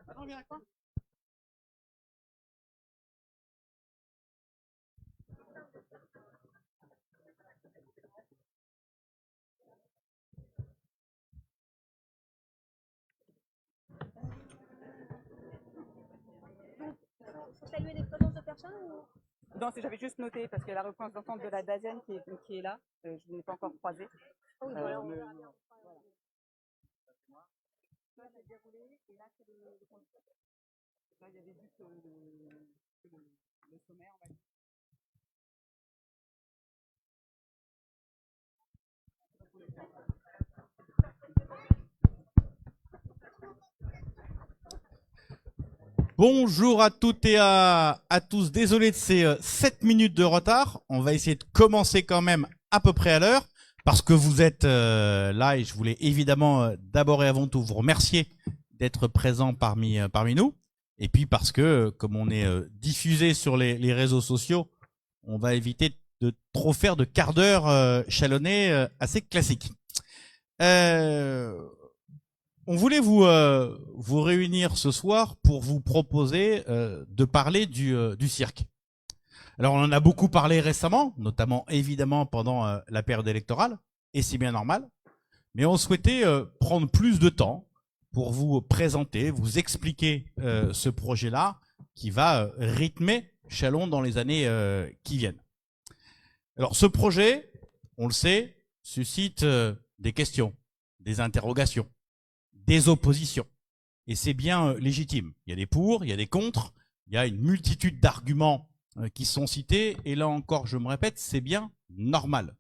Attends, viens avec moi. Faut saluer des présences de personnes ou... Non, j'avais juste noté parce qu'il y a la représentante de la DAZEN qui est là. Je ne l'ai pas encore croisée. Ah oui, voilà, on Mais, verra bien. voilà. Là, c'est déroulé et là, c'est le conducteur. Là, il y avait juste le sommaire, on va dire. Bonjour à toutes et à tous. Désolé de ces 7 minutes de retard. On va essayer de commencer quand même à peu près à l'heure parce que vous êtes là et je voulais évidemment d'abord et avant tout vous remercier d'être présent parmi nous. Et puis parce que comme on est diffusé sur les réseaux sociaux, on va éviter de trop faire de quart d'heure chalonnés assez classiques. On voulait vous réunir ce soir pour vous proposer de parler du cirque. Alors on en a beaucoup parlé récemment, notamment évidemment pendant la période électorale, et c'est bien normal, mais on souhaitait prendre plus de temps pour vous présenter, vous expliquer ce projet-là qui va rythmer Chalon dans les années qui viennent. Alors ce projet, on le sait, suscite des questions, des interrogations, des oppositions. Et c'est bien légitime. Il y a des pour, il y a des contre, il y a une multitude d'arguments qui sont cités. Et là encore, je me répète, c'est bien normal.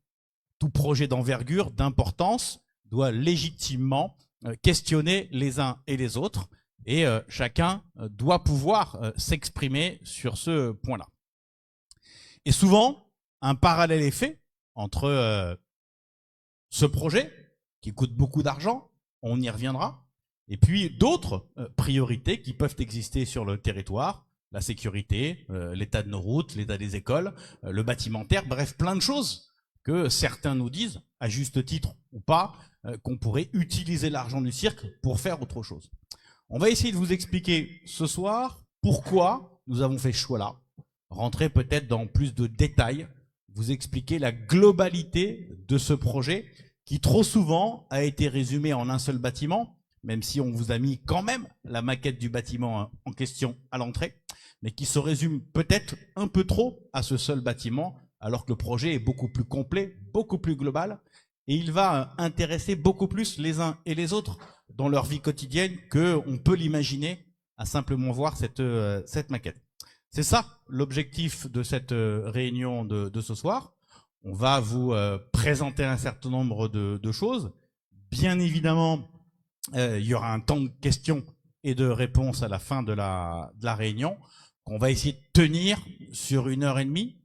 Tout projet d'envergure, d'importance, doit légitimement questionner les uns et les autres. Et chacun doit pouvoir s'exprimer sur ce point-là. Et souvent, un parallèle est fait entre ce projet, qui coûte beaucoup d'argent, on y reviendra, et puis d'autres priorités qui peuvent exister sur le territoire, la sécurité, l'état de nos routes, l'état des écoles, le bâtimentaire, bref, plein de choses que certains nous disent, à juste titre ou pas, qu'on pourrait utiliser l'argent du cirque pour faire autre chose. On va essayer de vous expliquer ce soir pourquoi nous avons fait ce choix-là, rentrer peut-être dans plus de détails, vous expliquer la globalité de ce projet qui trop souvent a été résumé en un seul bâtiment, même si on vous a mis quand même la maquette du bâtiment en question à l'entrée, mais qui se résume peut-être un peu trop à ce seul bâtiment, alors que le projet est beaucoup plus complet, beaucoup plus global, et il va intéresser beaucoup plus les uns et les autres dans leur vie quotidienne qu'on peut l'imaginer à simplement voir cette maquette. C'est ça l'objectif de cette réunion de ce soir. On va vous présenter un certain nombre de choses. Bien évidemment, il y aura un temps de questions et de réponses à la fin de la réunion qu'on va essayer de tenir sur 1h30.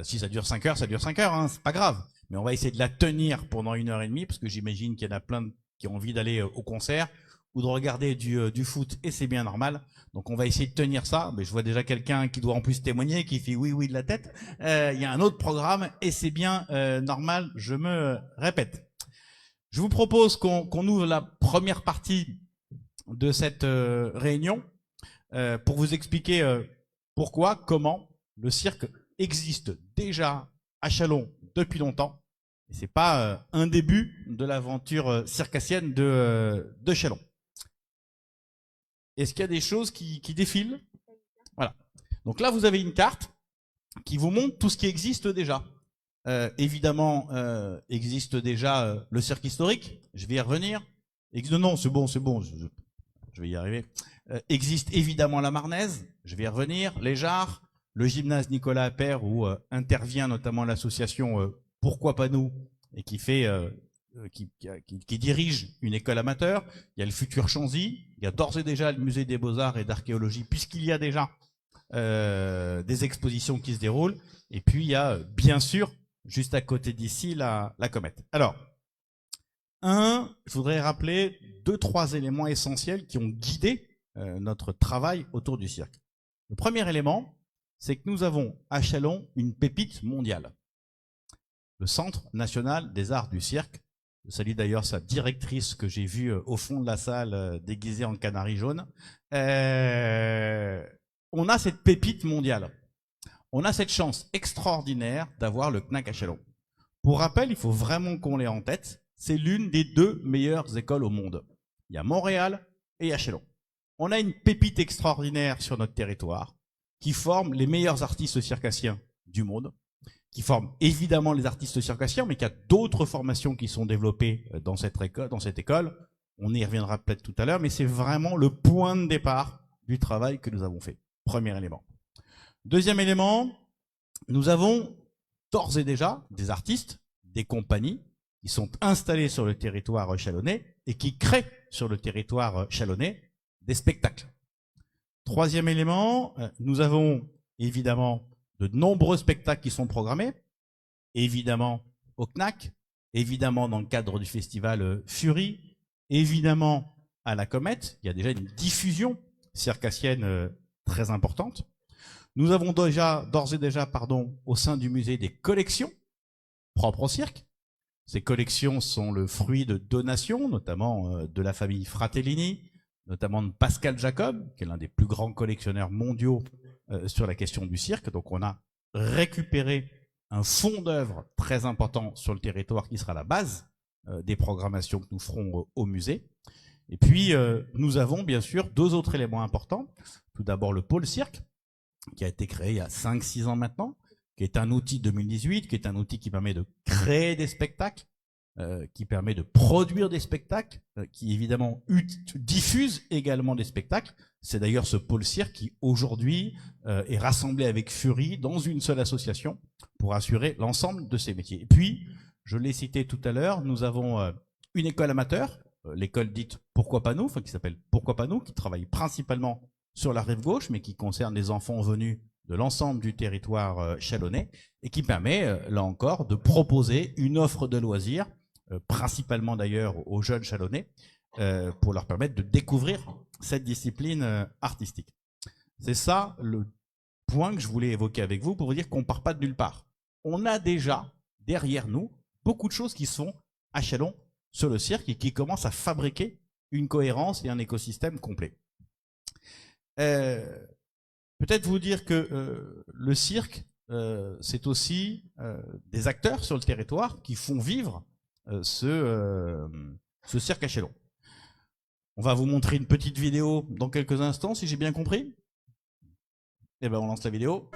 Si ça dure 5 heures, ça dure 5 heures, hein, c'est pas grave. Mais on va essayer de la tenir pendant 1h30 parce que j'imagine qu'il y en a plein qui ont envie d'aller au concert ou de regarder du foot et c'est bien normal. Donc on va essayer de tenir ça. Mais je vois déjà quelqu'un qui doit en plus témoigner, qui fait oui de la tête. Il y a un autre programme et c'est bien normal, je me répète. Je vous propose qu'on ouvre la première partie de cette réunion pour vous expliquer pourquoi, comment le cirque existe déjà à Chalon depuis longtemps. Et c'est pas un début de l'aventure circassienne de Chalon. Est-ce qu'il y a des choses qui défilent? Voilà. Donc là, vous avez une carte qui vous montre tout ce qui existe déjà. Évidemment, existe déjà le cirque historique. Je vais y revenir. Non, c'est bon, je vais y arriver. Existe évidemment la Marnaise. Je vais y revenir. Les Jarres, le gymnase Nicolas Appert où intervient notamment l'association Pourquoi pas nous et qui fait qui dirige une école amateur. Il y a le futur Chanzy, il y a d'ores et déjà le musée des Beaux-Arts et d'archéologie, puisqu'il y a déjà des expositions qui se déroulent. Et puis il y a bien sûr, juste à côté d'ici, la comète. Alors, je voudrais rappeler 2-3 éléments essentiels qui ont guidé notre travail autour du cirque. Le premier élément, c'est que nous avons à Chalon une pépite mondiale. Le Centre national des arts du cirque, Je salue d'ailleurs sa directrice que j'ai vue au fond de la salle déguisée en canari jaune. On a cette pépite mondiale. On a cette chance extraordinaire d'avoir le CNAC à Châlons. Pour rappel, il faut vraiment qu'on l'ait en tête. C'est l'une des 2 meilleures écoles au monde. Il y a Montréal et il y a Châlons. On a une pépite extraordinaire sur notre territoire qui forme les meilleurs artistes circassiens du monde, qui forme évidemment les artistes circassiens, mais qu'il y a d'autres formations qui sont développées dans cette école. On y reviendra peut-être tout à l'heure, mais c'est vraiment le point de départ du travail que nous avons fait. Premier élément. Deuxième élément, nous avons d'ores et déjà des artistes, des compagnies qui sont installés sur le territoire chalonnais et qui créent sur le territoire chalonnais des spectacles. Troisième élément, nous avons évidemment de nombreux spectacles qui sont programmés, évidemment au CNAC, évidemment dans le cadre du festival Fury, évidemment à la Comète. Il y a déjà une diffusion circassienne très importante. Nous avons d'ores et déjà, au sein du musée des collections propres au cirque. Ces collections sont le fruit de donations, notamment de la famille Fratellini, notamment de Pascal Jacob, qui est l'un des plus grands collectionneurs mondiaux sur la question du cirque. Donc on a récupéré un fonds d'œuvre très important sur le territoire qui sera la base des programmations que nous ferons au musée. Et puis nous avons bien sûr 2 autres éléments importants. Tout d'abord le pôle cirque, qui a été créé il y a 5-6 ans maintenant, qui est un outil 2018, qui est un outil qui permet de créer des spectacles, qui permet de produire des spectacles, qui évidemment diffuse également des spectacles. C'est d'ailleurs ce pôle cirque qui aujourd'hui est rassemblé avec Fury dans une seule association pour assurer l'ensemble de ces métiers. Et puis, je l'ai cité tout à l'heure, nous avons une école amateur, l'école dite Pourquoi pas nous, enfin qui s'appelle Pourquoi pas nous, qui travaille principalement sur la rive gauche, mais qui concerne les enfants venus de l'ensemble du territoire chalonnais et qui permet, là encore, de proposer une offre de loisirs, principalement d'ailleurs aux jeunes chalonnais, pour leur permettre de découvrir cette discipline artistique. C'est ça le point que je voulais évoquer avec vous pour vous dire qu'on ne part pas de nulle part. On a déjà derrière nous beaucoup de choses qui sont à Châlons sur le cirque et qui commencent à fabriquer une cohérence et un écosystème complet. Peut-être vous dire que le cirque, c'est aussi des acteurs sur le territoire qui font vivre ce cirque à Châlons. On va vous montrer une petite vidéo dans quelques instants, si j'ai bien compris. Eh ben, on lance la vidéo.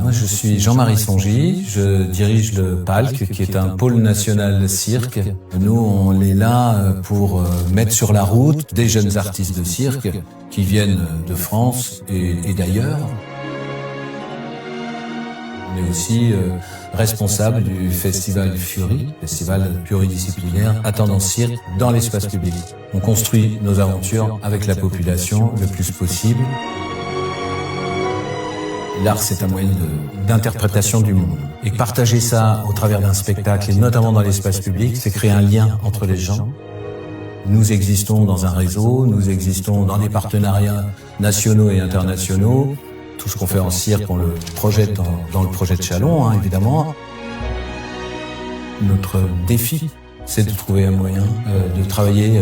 Moi, je suis Jean-Marie Songy, je dirige le PALC, qui est un pôle national cirque. Nous, on est là pour mettre sur la route des jeunes artistes de cirque qui viennent de France et d'ailleurs. On est aussi responsable du festival Fury, festival pluridisciplinaire à tendance cirque dans l'espace public. On construit nos aventures avec la population le plus possible. L'art, c'est un moyen d'interprétation du monde. Et partager ça au travers d'un spectacle, et notamment dans l'espace public, c'est créer un lien entre les gens. Nous existons dans un réseau, nous existons dans des partenariats nationaux et internationaux. Tout ce qu'on fait en cirque, on le projette dans le projet de Châlons, évidemment. Notre défi, c'est de trouver un moyen de travailler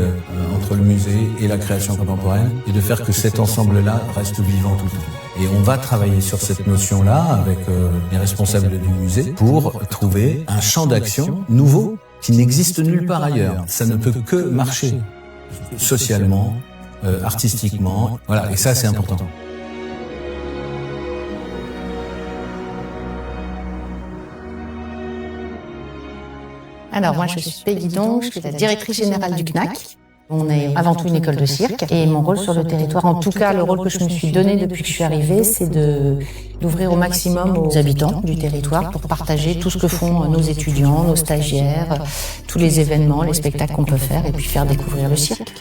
entre le musée et la création contemporaine et de faire que cet ensemble-là reste vivant tout le temps. Et on va travailler sur cette notion-là avec les responsables du musée pour trouver un champ d'action nouveau qui n'existe nulle part ailleurs. Ça ne peut que marcher socialement, artistiquement, voilà. Et ça, c'est important. Alors moi je suis Peggy Dong, je suis la directrice générale du CNAC. On est avant tout une école de cirque et mon rôle sur le territoire, en tout cas le rôle que je me suis donné depuis que je suis arrivée, c'est d'ouvrir au maximum aux habitants du territoire pour partager tout ce que font nos étudiants, nos stagiaires, tous les événements, les spectacles qu'on peut faire et puis faire découvrir le cirque.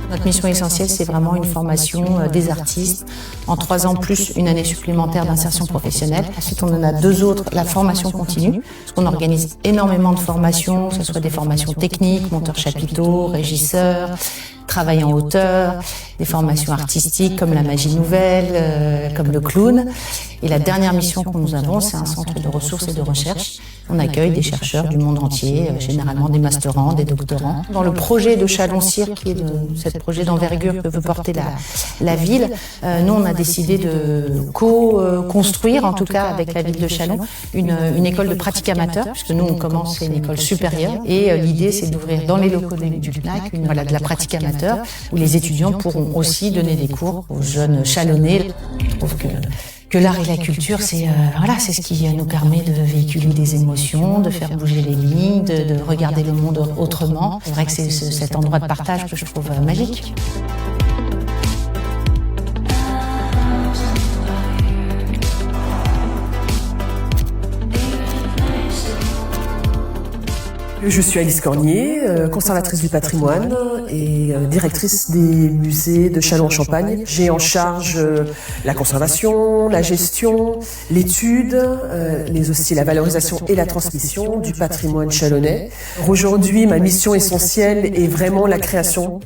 Notre mission essentielle, c'est vraiment une formation des artistes en 3 ans plus une année supplémentaire d'insertion professionnelle. Ensuite, on en a 2 autres, la formation continue, parce qu'on organise énormément de formations, que ce soit des formations techniques, monteurs chapiteaux, régisseurs, travail en hauteur, des formations artistiques comme la magie nouvelle, comme le clown. Et la dernière mission que nous avons, c'est un centre de ressources et de recherche. On accueille des chercheurs du monde entier, généralement des masterants, des doctorants. Dans le projet de Chalon Cirque, qui est ce projet d'envergure que veut porter la ville, nous on a décidé de co-construire, en tout cas avec la ville de Chalon, une école de pratique amateur, puisque nous on commence, c'est une école supérieure. Et l'idée c'est d'ouvrir dans les locaux du CNAC de la pratique amateur, où les étudiants pourront aussi donner des cours aux jeunes Chalonnais. Je trouve que l'art et la culture, c'est c'est ce qui nous permet de véhiculer des émotions, de faire bouger les lignes, de regarder le monde autrement. C'est vrai que c'est cet endroit de partage que je trouve magique. Je suis Alice Cornier, conservatrice du patrimoine et directrice des musées de Châlons-en-Champagne. J'ai en charge la conservation, la gestion, l'étude, mais aussi la valorisation et la transmission du patrimoine chalonnais. Aujourd'hui, ma mission essentielle est vraiment la création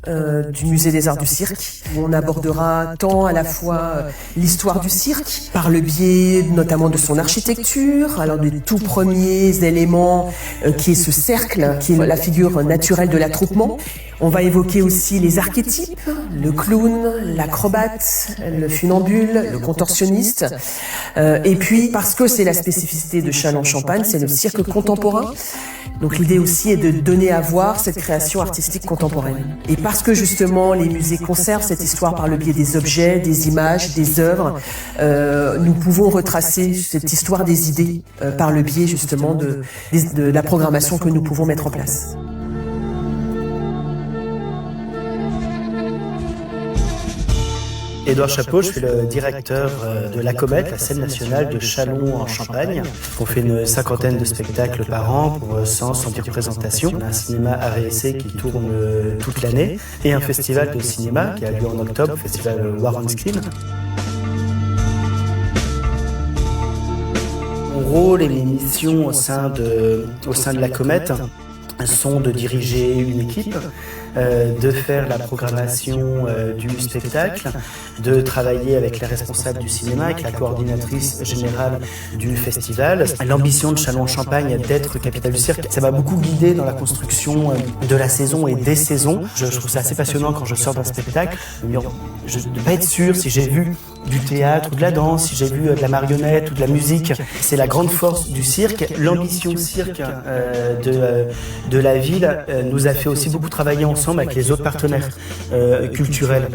du musée des arts du cirque. On abordera tant à la fois l'histoire du cirque, par le biais notamment de son architecture, alors des tout premiers éléments qui est ce cercle, qui est la figure naturelle de l'attroupement. On va évoquer aussi les archétypes, le clown, l'acrobate, le funambule, le contorsionniste. Et puis, parce que c'est la spécificité de Châlons-en-Champagne, c'est le cirque contemporain. Donc l'idée aussi est de donner à voir cette création artistique contemporaine. Et parce que justement les musées conservent cette histoire par le biais des objets, des images, des œuvres, nous pouvons retracer cette histoire des idées par le biais justement de la programmation que nous pouvons mettre en place. Édouard Chapeau, je suis le directeur de la Comète, la scène nationale de Châlons-en-Champagne. On fait une 50aine de spectacles par an pour 110 représentations. On a un cinéma art et essai qui tourne toute l'année et un festival de cinéma qui a lieu en octobre, le festival War on Screen. Mon rôle et mes missions au sein de la Comète sont de diriger une équipe, de faire la programmation du spectacle, de travailler avec les responsables du cinéma, avec la coordinatrice générale du festival. L'ambition de Châlons-en-Champagne d'être capitale du cirque, ça m'a beaucoup guidé dans la construction de la saison et des saisons. Je trouve ça assez passionnant quand je sors d'un spectacle, de ne pas être sûr si j'ai vu du théâtre ou de la danse, si j'ai vu de la marionnette ou de la musique. C'est la grande force du cirque. L'ambition cirque de la ville nous a fait aussi beaucoup travailler ensemble avec les autres partenaires culturels,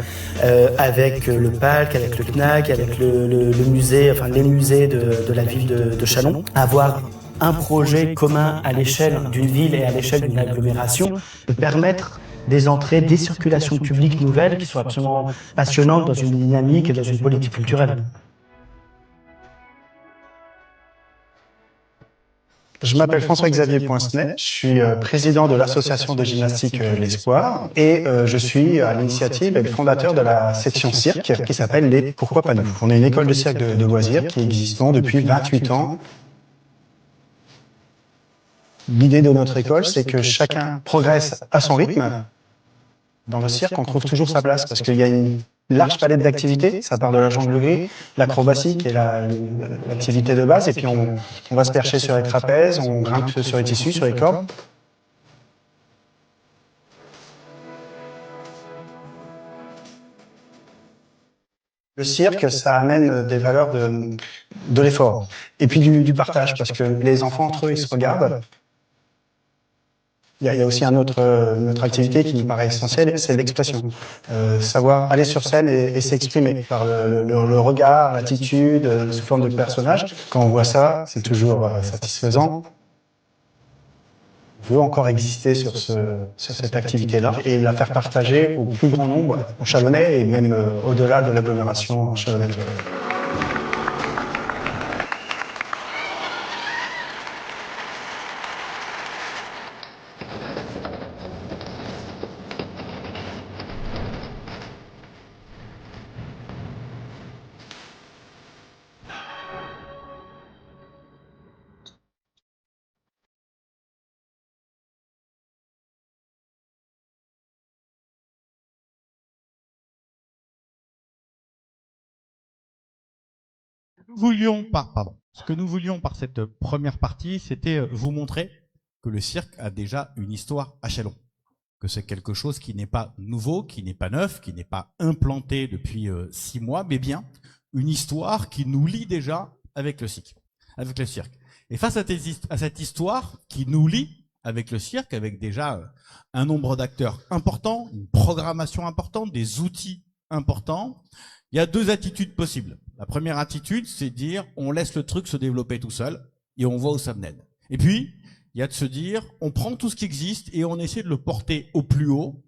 avec le Palc, avec le CNAC, avec le musée, enfin les musées de la ville de Châlons. Avoir un projet commun à l'échelle d'une ville et à l'échelle d'une agglomération peut permettre des entrées, des circulations publiques nouvelles qui sont absolument passionnantes dans une dynamique et dans une politique culturelle. Je m'appelle François-Xavier Poincenet, je suis président de l'association de gymnastique L'Espoir et je suis à l'initiative et le fondateur de la section cirque qui s'appelle les Pourquoi pas nous. On est une école de cirque de loisirs qui existe depuis 28 ans. L'idée de notre école, c'est que chacun progresse à son rythme. Dans le cirque, on trouve toujours sa place parce qu'il y a une large palette d'activités. Ça part de la jonglerie, l'acrobatie qui est l'activité de base, et puis on va se percher sur les trapèzes, on grimpe sur les tissus, sur les cordes. Le cirque, ça amène des valeurs de l'effort et puis du partage parce que les enfants entre eux, ils se regardent. Il y a aussi une autre activité qui me paraît essentielle, c'est l'expression. Savoir aller sur scène et s'exprimer par le regard, l'attitude, sous forme de personnage. Quand on voit ça, c'est toujours satisfaisant. On veut encore exister sur cette activité-là et la faire partager au plus grand nombre, aux Chalonnais et même au-delà de l'agglomération chalonnaise. Ce que nous voulions par cette première partie, c'était vous montrer que le cirque a déjà une histoire à Châlons. Que c'est quelque chose qui n'est pas nouveau, qui n'est pas neuf, qui n'est pas implanté depuis 6 mois, mais bien une histoire qui nous lie déjà avec le cirque. Et face à cette histoire qui nous lie avec le cirque, avec déjà un nombre d'acteurs important, une programmation importante, des outils importants, il y a 2 attitudes possibles. La première attitude, c'est de dire on laisse le truc se développer tout seul et on voit où ça mène. Et puis, il y a de se dire on prend tout ce qui existe et on essaie de le porter au plus haut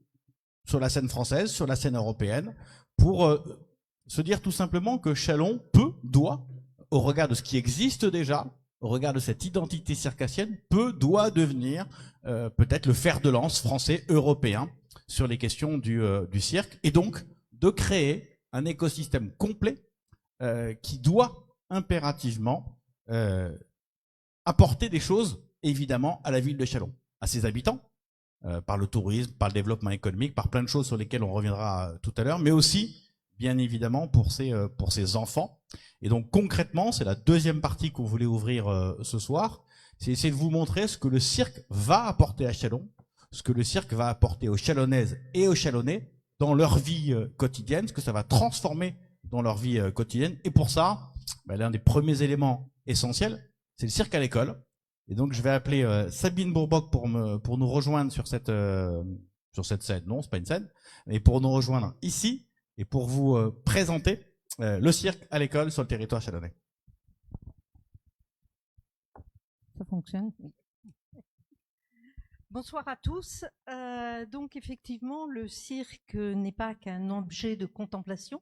sur la scène française, sur la scène européenne, pour se dire tout simplement que Châlons doit, au regard de ce qui existe déjà, au regard de cette identité circassienne, doit devenir peut-être le fer de lance français, européen, sur les questions du cirque, et donc de créer un écosystème complet qui doit impérativement apporter des choses, évidemment, à la ville de Châlons, à ses habitants, par le tourisme, par le développement économique, par plein de choses sur lesquelles on reviendra tout à l'heure, mais aussi, bien évidemment, pour ses enfants. Et donc, concrètement, c'est la deuxième partie qu'on voulait ouvrir ce soir, c'est essayer de vous montrer ce que le cirque va apporter à Châlons, ce que le cirque va apporter aux Châlonnaises et aux Châlonnais dans leur vie quotidienne, ce que ça va transformer dans leur vie quotidienne. Et pour ça, l'un des premiers éléments essentiels, c'est le cirque à l'école. Et donc, je vais appeler Sabine Bourboc pour nous rejoindre sur cette scène. Non, c'est pas une scène, mais pour nous rejoindre ici et pour vous présenter le cirque à l'école sur le territoire châlonnais. Ça fonctionne. Bonsoir à tous. Donc effectivement, le cirque n'est pas qu'un objet de contemplation.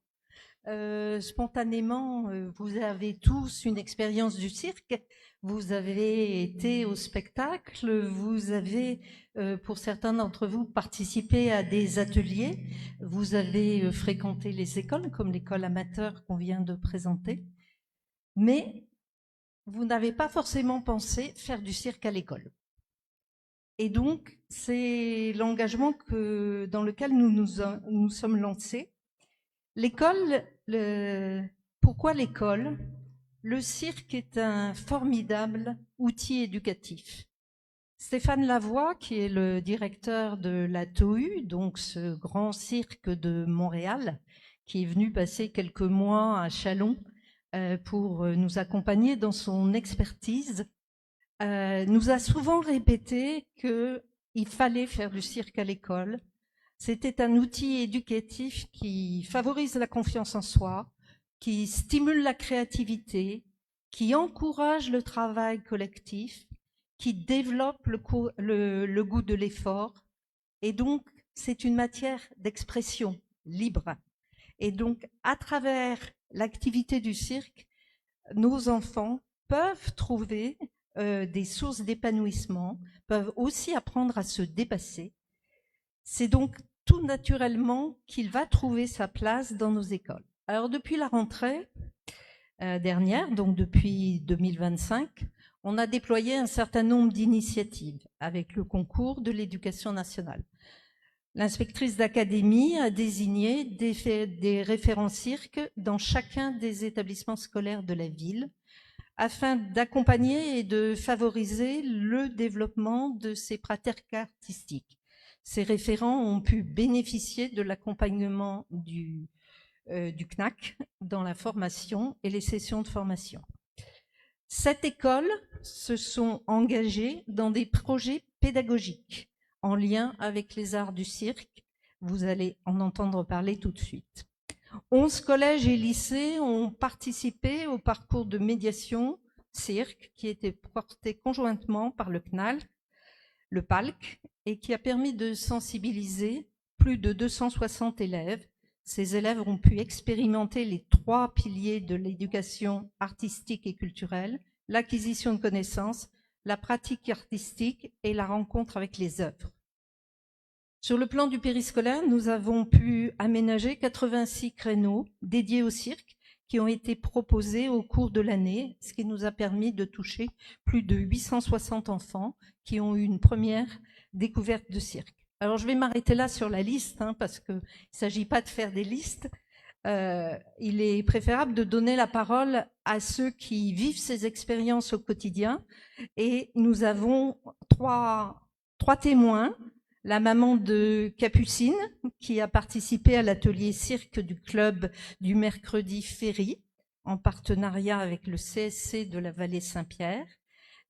Spontanément, vous avez tous une expérience du cirque. Vous avez été au spectacle. Vous avez, pour certains d'entre vous, participé à des ateliers. Vous avez fréquenté les écoles, comme l'école amateur qu'on vient de présenter. Mais vous n'avez pas forcément pensé faire du cirque à l'école. Et donc, c'est l'engagement dans lequel nous sommes lancés. L'école, pourquoi l'école? Le cirque est un formidable outil éducatif. Stéphane Lavoie, qui est le directeur de la TOU, donc ce grand cirque de Montréal, qui est venu passer quelques mois à Châlons pour nous accompagner dans son expertise, nous a souvent répété qu'il fallait faire du cirque à l'école. C'était un outil éducatif qui favorise la confiance en soi, qui stimule la créativité, qui encourage le travail collectif, qui développe le goût de l'effort. Et donc, c'est une matière d'expression libre. Et donc, à travers l'activité du cirque, nos enfants peuvent trouver des sources d'épanouissement, peuvent aussi apprendre à se dépasser. C'est donc tout naturellement qu'il va trouver sa place dans nos écoles. Alors depuis la rentrée dernière, donc depuis 2025, on a déployé un certain nombre d'initiatives avec le concours de l'Éducation nationale. L'inspectrice d'académie a désigné des référents cirque dans chacun des établissements scolaires de la ville, afin d'accompagner et de favoriser le développement de ces pratiques artistiques. Ces référents ont pu bénéficier de l'accompagnement du CNAC dans la formation et les sessions de formation. Cette école se sont engagées dans des projets pédagogiques en lien avec les arts du cirque. Vous allez en entendre parler tout de suite. 11 collèges et lycées ont participé au parcours de médiation cirque qui était porté conjointement par le CNAL, le PALC, et qui a permis de sensibiliser plus de 260 élèves. Ces élèves ont pu expérimenter les 3 piliers de l'éducation artistique et culturelle, l'acquisition de connaissances, la pratique artistique et la rencontre avec les œuvres. Sur le plan du périscolaire, nous avons pu aménager 86 créneaux dédiés au cirque qui ont été proposés au cours de l'année, ce qui nous a permis de toucher plus de 860 enfants qui ont eu une première découverte de cirque. Alors je vais m'arrêter là sur la liste, parce qu'il ne s'agit pas de faire des listes. il est préférable de donner la parole à ceux qui vivent ces expériences au quotidien. Et nous avons trois témoins. La maman de Capucine, qui a participé à l'atelier cirque du club du mercredi Ferry, en partenariat avec le CSC de la Vallée Saint-Pierre.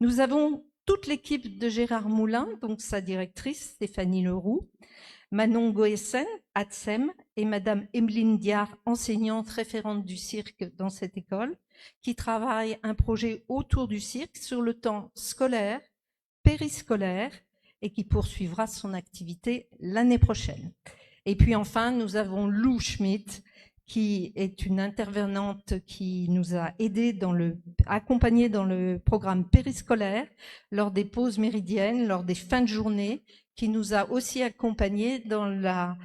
Nous avons toute l'équipe de Gérard Moulin, donc sa directrice Stéphanie Leroux, Manon Goessen, ATSEM, et Madame Emeline Diard, enseignante référente du cirque dans cette école, qui travaille un projet autour du cirque sur le temps scolaire, périscolaire, et qui poursuivra son activité l'année prochaine. Et puis enfin, nous avons Lou Schmidt, qui est une intervenante qui nous a accompagnés dans le programme périscolaire, lors des pauses méridiennes, lors des fins de journée, qui nous a aussi accompagnés dans la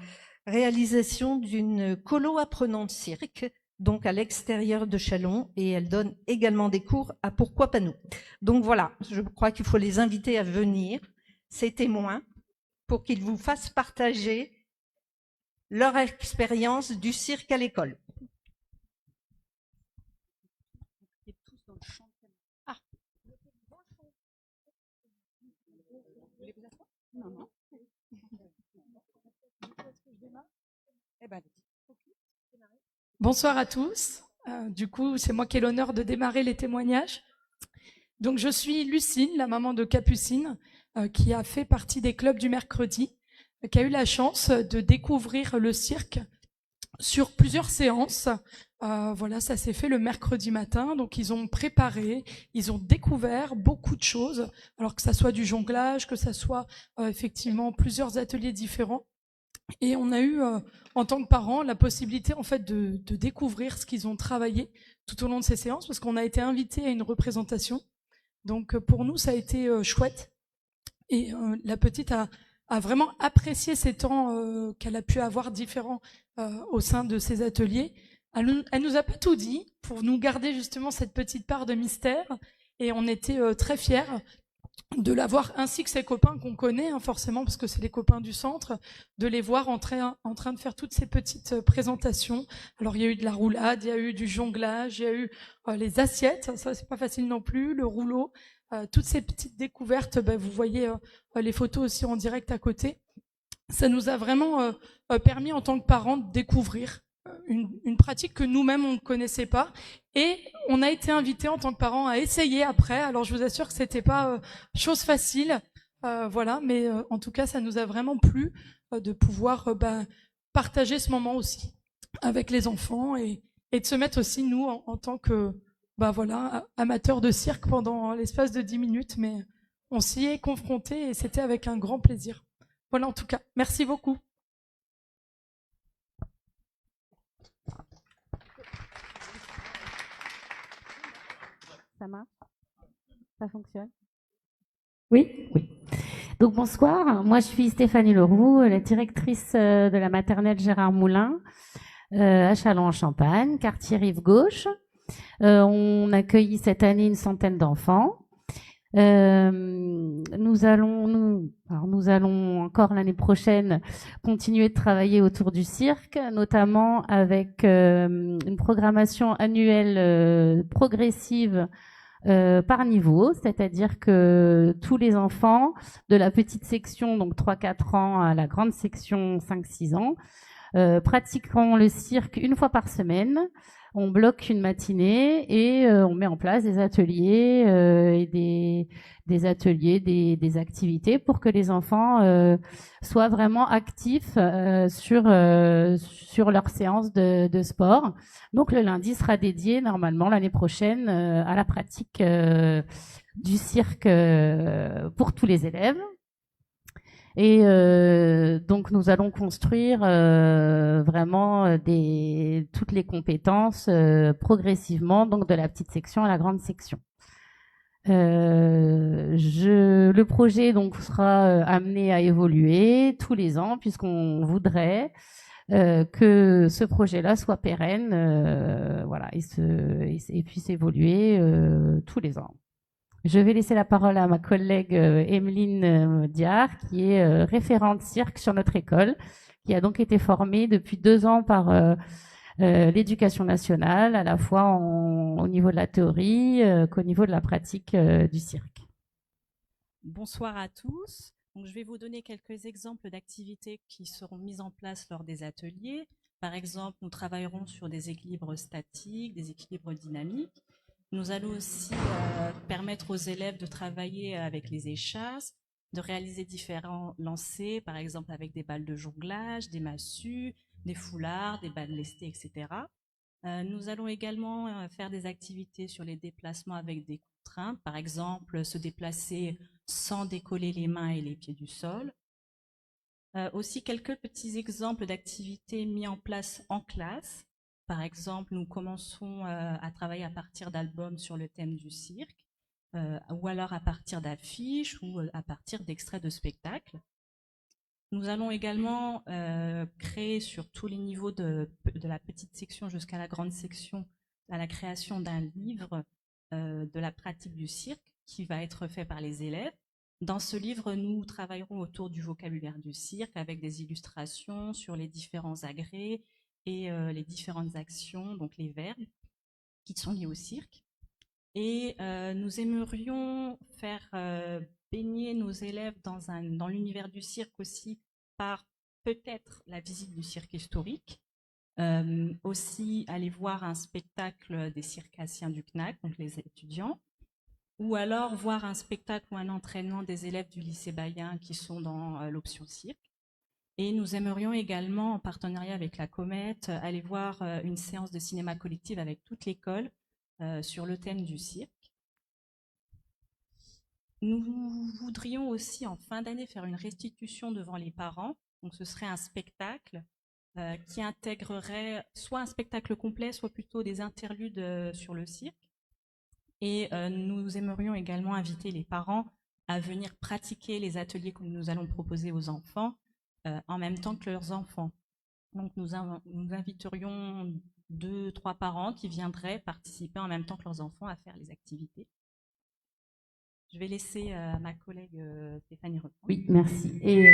réalisation d'une colo apprenant de cirque, donc à l'extérieur de Châlons, et elle donne également des cours à Pourquoi pas nous. Donc voilà, je crois qu'il faut les inviter à venir, ces témoins, pour qu'ils vous fassent partager leur expérience du cirque à l'école. Ah. Non. Bonsoir à tous. Du coup, c'est moi qui ai l'honneur de démarrer les témoignages. Donc, je suis Lucine, la maman de Capucine, qui a fait partie des clubs du mercredi, qui a eu la chance de découvrir le cirque sur plusieurs séances. Voilà, ça s'est fait le mercredi matin. Donc, ils ont préparé, ils ont découvert beaucoup de choses, alors que ça soit du jonglage, que ça soit effectivement plusieurs ateliers différents. Et on a eu, en tant que parents, la possibilité en fait de découvrir ce qu'ils ont travaillé tout au long de ces séances, parce qu'on a été invités à une représentation. Donc, pour nous, ça a été chouette. Et la petite a vraiment apprécié ces temps qu'elle a pu avoir différents au sein de ces ateliers. Elle nous a pas tout dit pour nous garder justement cette petite part de mystère, et on était très fiers de la voir, ainsi que ses copains qu'on connaît forcément parce que c'est les copains du centre, de les voir en train de faire toutes ces petites présentations. Alors il y a eu de la roulade, il y a eu du jonglage, il y a eu les assiettes, ça c'est pas facile non plus, le rouleau, toutes ces petites découvertes. Vous voyez les photos aussi en direct à côté. Ça nous a vraiment permis en tant que parents de découvrir une pratique que nous-mêmes on ne connaissait pas, et on a été invités en tant que parents à essayer après. Alors je vous assure que c'était pas chose facile, voilà, mais en tout cas ça nous a vraiment plu de pouvoir partager ce moment aussi avec les enfants, et de se mettre aussi nous en tant que voilà, amateurs de cirque pendant l'espace de 10 minutes, mais on s'y est confrontés et c'était avec un grand plaisir. Voilà, en tout cas, merci beaucoup. Ça marche? Ça fonctionne? Oui, oui. Donc bonsoir, moi je suis Stéphanie Leroux, la directrice de la maternelle Gérard Moulin à Châlons-en-Champagne, quartier Rive-Gauche. On accueille cette année une centaine d'enfants. Nous allons encore l'année prochaine continuer de travailler autour du cirque, notamment avec une programmation annuelle progressive par niveau, c'est-à-dire que tous les enfants de la petite section, donc 3-4 ans, à la grande section 5-6 ans, pratiqueront le cirque une fois par semaine. On bloque une matinée et on met en place des ateliers et des activités pour que les enfants soient vraiment actifs sur leur séance de sport. Donc le lundi sera dédié normalement l'année prochaine à la pratique du cirque pour tous les élèves. Et donc nous allons construire vraiment toutes les compétences progressivement, donc de la petite section à la grande section. Le projet donc sera amené à évoluer tous les ans, puisqu'on voudrait que ce projet-là soit pérenne, voilà, et puisse évoluer tous les ans. Je vais laisser la parole à ma collègue Emeline Diard, qui est référente cirque sur notre école, qui a donc été formée depuis 2 ans par l'éducation nationale, à la fois au niveau de la théorie qu'au niveau de la pratique du cirque. Bonsoir à tous. Donc, je vais vous donner quelques exemples d'activités qui seront mises en place lors des ateliers. Par exemple, nous travaillerons sur des équilibres statiques, des équilibres dynamiques. Nous allons aussi permettre aux élèves de travailler avec les échasses, de réaliser différents lancers, par exemple avec des balles de jonglage, des massues, des foulards, des balles lestées, etc. Nous allons également faire des activités sur les déplacements avec des contraintes, par exemple se déplacer sans décoller les mains et les pieds du sol. Aussi quelques petits exemples d'activités mis en place en classe. Par exemple, nous commençons à travailler à partir d'albums sur le thème du cirque, ou alors à partir d'affiches ou à partir d'extraits de spectacles. Nous allons également créer sur tous les niveaux de la petite section jusqu'à la grande section à la création d'un livre de la pratique du cirque qui va être fait par les élèves. Dans ce livre, nous travaillerons autour du vocabulaire du cirque avec des illustrations sur les différents agrès et les différentes actions, donc les verbes qui sont liés au cirque. Et nous aimerions faire baigner nos élèves dans l'univers du cirque aussi par peut-être la visite du cirque historique, aussi aller voir un spectacle des circassiens du CNAC, donc les étudiants, ou alors voir un spectacle ou un entraînement des élèves du lycée Bayen qui sont dans l'option cirque. Et nous aimerions également, en partenariat avec la Comète, aller voir une séance de cinéma collective avec toute l'école sur le thème du cirque. Nous voudrions aussi en fin d'année faire une restitution devant les parents. Donc ce serait un spectacle qui intégrerait soit un spectacle complet, soit plutôt des interludes sur le cirque. Et nous aimerions également inviter les parents à venir pratiquer les ateliers que nous allons proposer aux enfants en même temps que leurs enfants. Donc nous inviterions 2-3 parents qui viendraient participer en même temps que leurs enfants à faire les activités. Je vais laisser ma collègue Stéphanie reprendre. Oui, merci. Et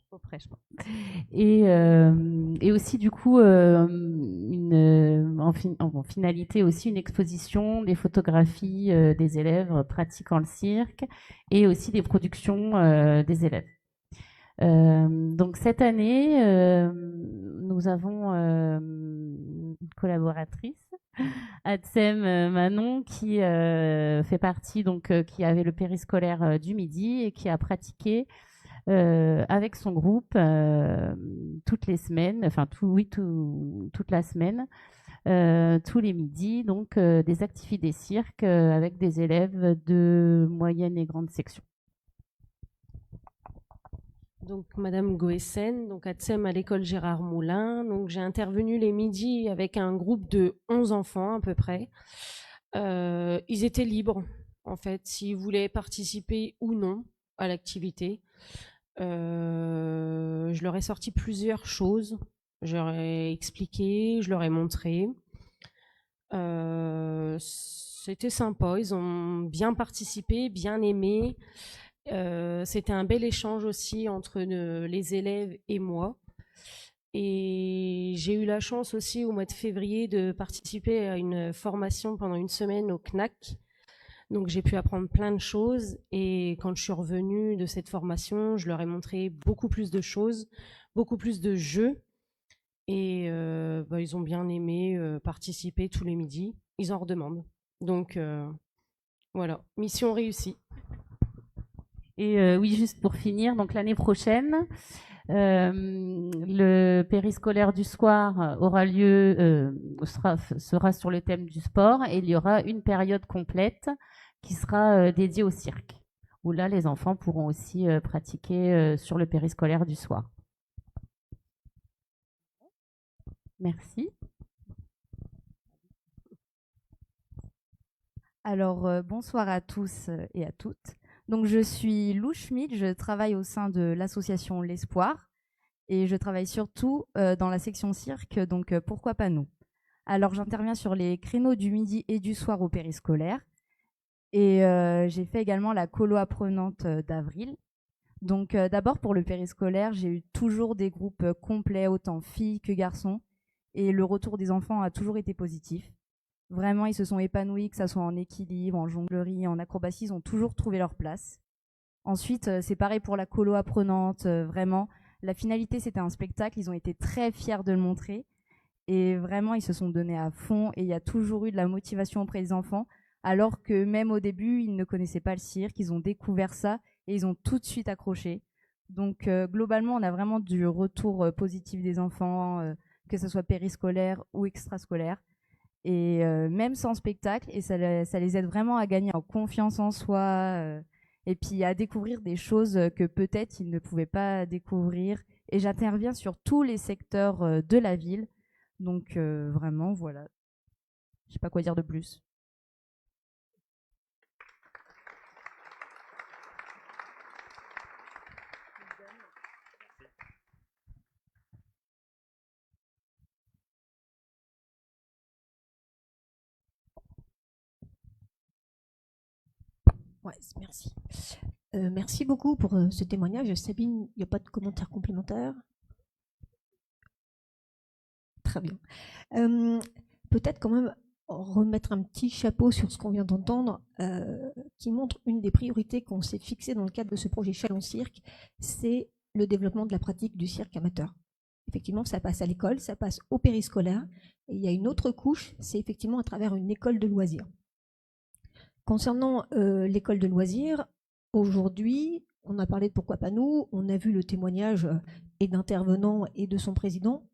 trop près, je crois. Et aussi du coup en finalité aussi une exposition des photographies des élèves pratiquant le cirque et aussi des productions des élèves. Donc cette année, nous avons une collaboratrice, Adsem Manon, qui fait partie, donc qui avait le périscolaire du midi et qui a pratiqué avec son groupe toutes les semaines, enfin toute la semaine, tous les midis, donc des activités cirque avec des élèves de moyenne et grande section. Donc, Madame Goessen, donc Adsem à l'école Gérard Moulin. Donc, j'ai intervenu les midis avec un groupe de 11 enfants à peu près. Ils étaient libres, en fait, s'ils voulaient participer ou non à l'activité. Je leur ai sorti plusieurs choses. Je leur ai expliqué, je leur ai montré. C'était sympa, ils ont bien participé, bien aimé. C'était un bel échange aussi entre les élèves et moi. Et j'ai eu la chance aussi au mois de février de participer à une formation pendant une semaine au CNAC. Donc j'ai pu apprendre plein de choses et quand je suis revenue de cette formation, je leur ai montré beaucoup plus de choses, beaucoup plus de jeux. Et ils ont bien aimé participer tous les midis. Ils en redemandent. Donc voilà, mission réussie. Et oui, juste pour finir, donc l'année prochaine, le périscolaire du soir aura lieu, sera sur le thème du sport et il y aura une période complète qui sera dédiée au cirque, où là les enfants pourront aussi pratiquer sur le périscolaire du soir. Merci. Alors, bonsoir à tous et à toutes. Donc, je suis Lou Schmidt, je travaille au sein de l'association L'Espoir et je travaille surtout dans la section cirque, donc pourquoi pas nous. Alors, j'interviens sur les créneaux du midi et du soir au périscolaire et j'ai fait également la colo apprenante d'avril. Donc d'abord pour le périscolaire, j'ai eu toujours des groupes complets, autant filles que garçons, et le retour des enfants a toujours été positif. Vraiment, ils se sont épanouis, que ce soit en équilibre, en jonglerie, en acrobatie, ils ont toujours trouvé leur place. Ensuite, c'est pareil pour la colo apprenante, vraiment. La finalité, c'était un spectacle, ils ont été très fiers de le montrer. Et vraiment, ils se sont donnés à fond et il y a toujours eu de la motivation auprès des enfants, alors que même au début, ils ne connaissaient pas le cirque, ils ont découvert ça et ils ont tout de suite accroché. Donc globalement, on a vraiment du retour positif des enfants, que ce soit périscolaire ou extrascolaire. Et même sans spectacle, et ça les aide vraiment à gagner en confiance en soi, et puis à découvrir des choses que peut-être ils ne pouvaient pas découvrir. Et j'interviens sur tous les secteurs de la ville. Donc vraiment, voilà. Je sais pas quoi dire de plus. Ouais, merci. Merci beaucoup pour ce témoignage. Sabine, il n'y a pas de commentaires complémentaires? Très bien. Peut-être quand même remettre un petit chapeau sur ce qu'on vient d'entendre, qui montre une des priorités qu'on s'est fixées dans le cadre de ce projet Chalon Cirque, c'est le développement de la pratique du cirque amateur. Effectivement, ça passe à l'école, ça passe au périscolaire, et il y a une autre couche, c'est effectivement à travers une école de loisirs. Concernant l'école de loisirs, aujourd'hui, on a parlé de Pourquoi pas nous, on a vu le témoignage et d'intervenants et de son président.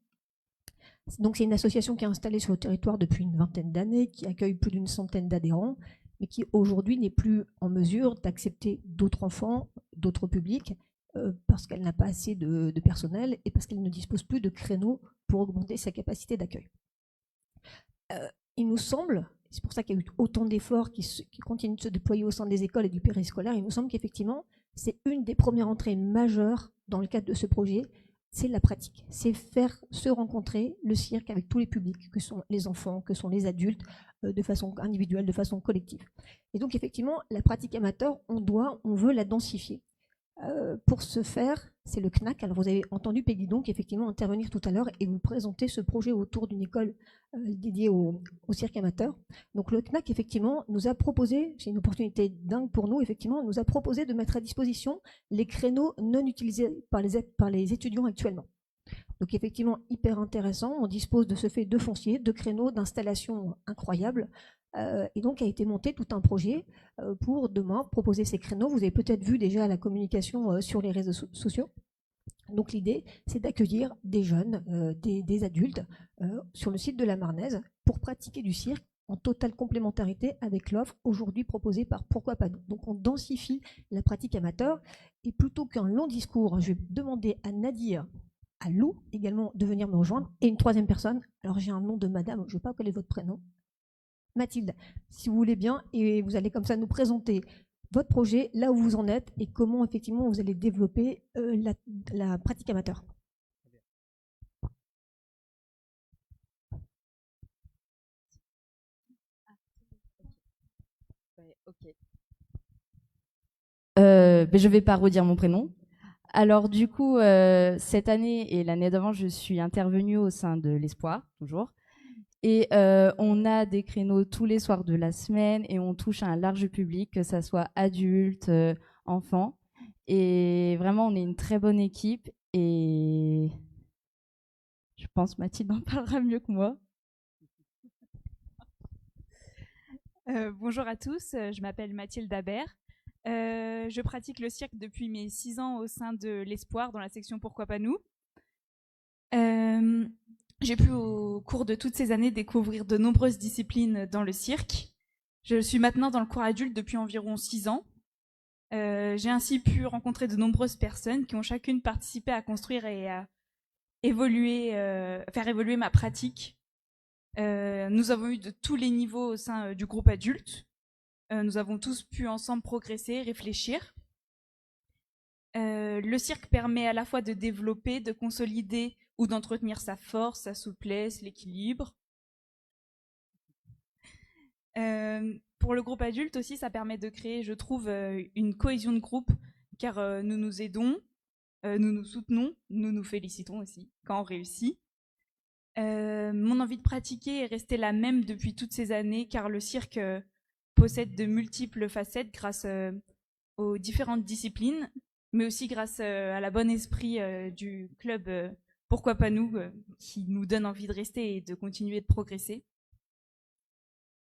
Donc c'est une association qui est installée sur le territoire depuis une vingtaine d'années, qui accueille plus d'une centaine d'adhérents, mais qui aujourd'hui n'est plus en mesure d'accepter d'autres enfants, d'autres publics, parce qu'elle n'a pas assez de personnel et parce qu'elle ne dispose plus de créneaux pour augmenter sa capacité d'accueil. Il nous semble, c'est pour ça qu'il y a eu autant d'efforts qui continuent de se déployer au sein des écoles et du périscolaire, il nous semble qu'effectivement, c'est une des premières entrées majeures dans le cadre de ce projet, c'est la pratique, c'est faire se rencontrer le cirque avec tous les publics, que sont les enfants, que sont les adultes, de façon individuelle, de façon collective. Et donc effectivement, la pratique amateur, on veut la densifier. Pour ce faire, c'est le CNAC. Alors vous avez entendu Peggy donc effectivement intervenir tout à l'heure et vous présenter ce projet autour d'une école dédiée au cirque amateur. Donc le CNAC effectivement nous a proposé, c'est une opportunité dingue pour nous effectivement, nous a proposé de mettre à disposition les créneaux non utilisés par les étudiants actuellement. Donc effectivement hyper intéressant, on dispose de ce fait de foncier, de créneaux, d'installations incroyables. Et donc a été monté tout un projet pour demain proposer ces créneaux. Vous avez peut-être vu déjà la communication sur les réseaux sociaux. Donc l'idée, c'est d'accueillir des jeunes, des adultes sur le site de la Marnaise pour pratiquer du cirque en totale complémentarité avec l'offre aujourd'hui proposée par Pourquoi pas nous. Donc on densifie la pratique amateur et plutôt qu'un long discours, je vais demander à Nadir, à Lou également de venir me rejoindre et une troisième personne. Alors j'ai un nom de madame, je ne sais pas quel est votre prénom. Mathilde, si vous voulez bien, et vous allez comme ça nous présenter votre projet, là où vous en êtes et comment effectivement vous allez développer la pratique amateur. Ok. Je vais pas redire mon prénom. Alors du coup, cette année et l'année d'avant, je suis intervenue au sein de l'Espoir, toujours. Et on a des créneaux tous les soirs de la semaine et on touche à un large public, que ça soit adultes, enfants. Et vraiment, on est une très bonne équipe. Et je pense Mathilde en parlera mieux que moi. Bonjour à tous, je m'appelle Mathilde Dabert. Je pratique le cirque depuis mes 6 ans au sein de l'Espoir dans la section Pourquoi pas nous. J'ai pu au cours de toutes ces années découvrir de nombreuses disciplines dans le cirque. Je suis maintenant dans le cours adulte depuis environ 6 ans. J'ai ainsi pu rencontrer de nombreuses personnes qui ont chacune participé à construire et à faire évoluer ma pratique. Nous avons eu de tous les niveaux au sein du groupe adulte. Nous avons tous pu ensemble progresser, réfléchir. Le cirque permet à la fois de développer, de consolider ou d'entretenir sa force, sa souplesse, l'équilibre. Pour le groupe adulte aussi, ça permet de créer, je trouve, une cohésion de groupe car nous nous aidons, nous nous soutenons, nous nous félicitons aussi quand on réussit. Mon envie de pratiquer est restée la même depuis toutes ces années, car le cirque possède de multiples facettes grâce aux différentes disciplines, mais aussi grâce à la bonne esprit du club Pourquoi pas nous, qui nous donne envie de rester et de continuer de progresser.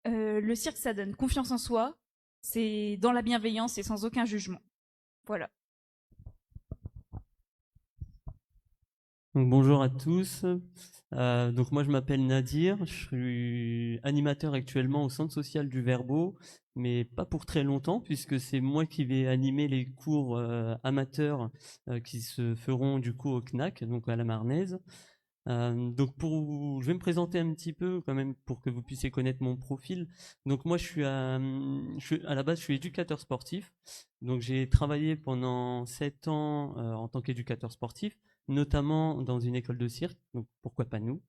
Le cirque, ça donne confiance en soi, c'est dans la bienveillance et sans aucun jugement. Voilà. Donc, bonjour à tous. Donc moi je m'appelle Nadir, je suis animateur actuellement au centre social du Verbeau, mais pas pour très longtemps puisque c'est moi qui vais animer les cours amateurs qui se feront du coup au CNAC, donc à la Marnaise. Donc je vais me présenter un petit peu quand même pour que vous puissiez connaître mon profil. Donc moi à la base je suis éducateur sportif, donc j'ai travaillé pendant 7 ans en tant qu'éducateur sportif, notamment dans une école de cirque, donc pourquoi pas nous,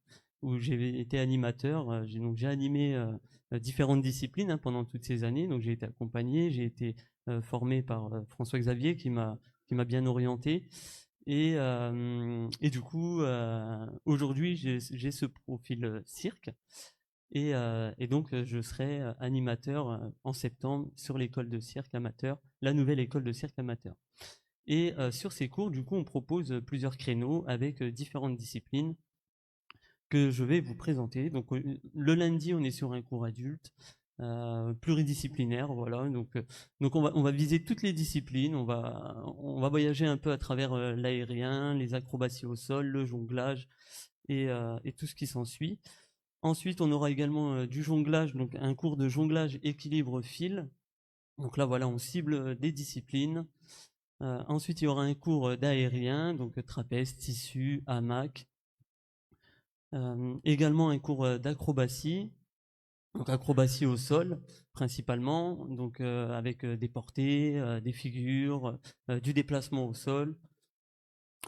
où j'ai été animateur. J'ai animé différentes disciplines pendant toutes ces années. Donc j'ai été accompagné, j'ai été formé par François Xavier qui m'a bien orienté. Et du coup, aujourd'hui, j'ai ce profil cirque. Et donc, je serai animateur en septembre sur l'école de cirque amateur, la nouvelle école de cirque amateur. Et sur ces cours, du coup, on propose plusieurs créneaux avec différentes disciplines que je vais vous présenter. Donc, le lundi, on est sur un cours adulte, pluridisciplinaire, voilà. Donc on va viser toutes les disciplines. On va voyager un peu à travers l'aérien, les acrobaties au sol, le jonglage et tout ce qui s'ensuit. Ensuite, on aura également du jonglage, donc un cours de jonglage équilibre fil. Donc là, voilà, on cible des disciplines. Ensuite, il y aura un cours d'aérien, donc trapèze, tissu, hamac. Également un cours d'acrobatie, donc acrobatie au sol principalement, donc avec des portées, des figures, du déplacement au sol.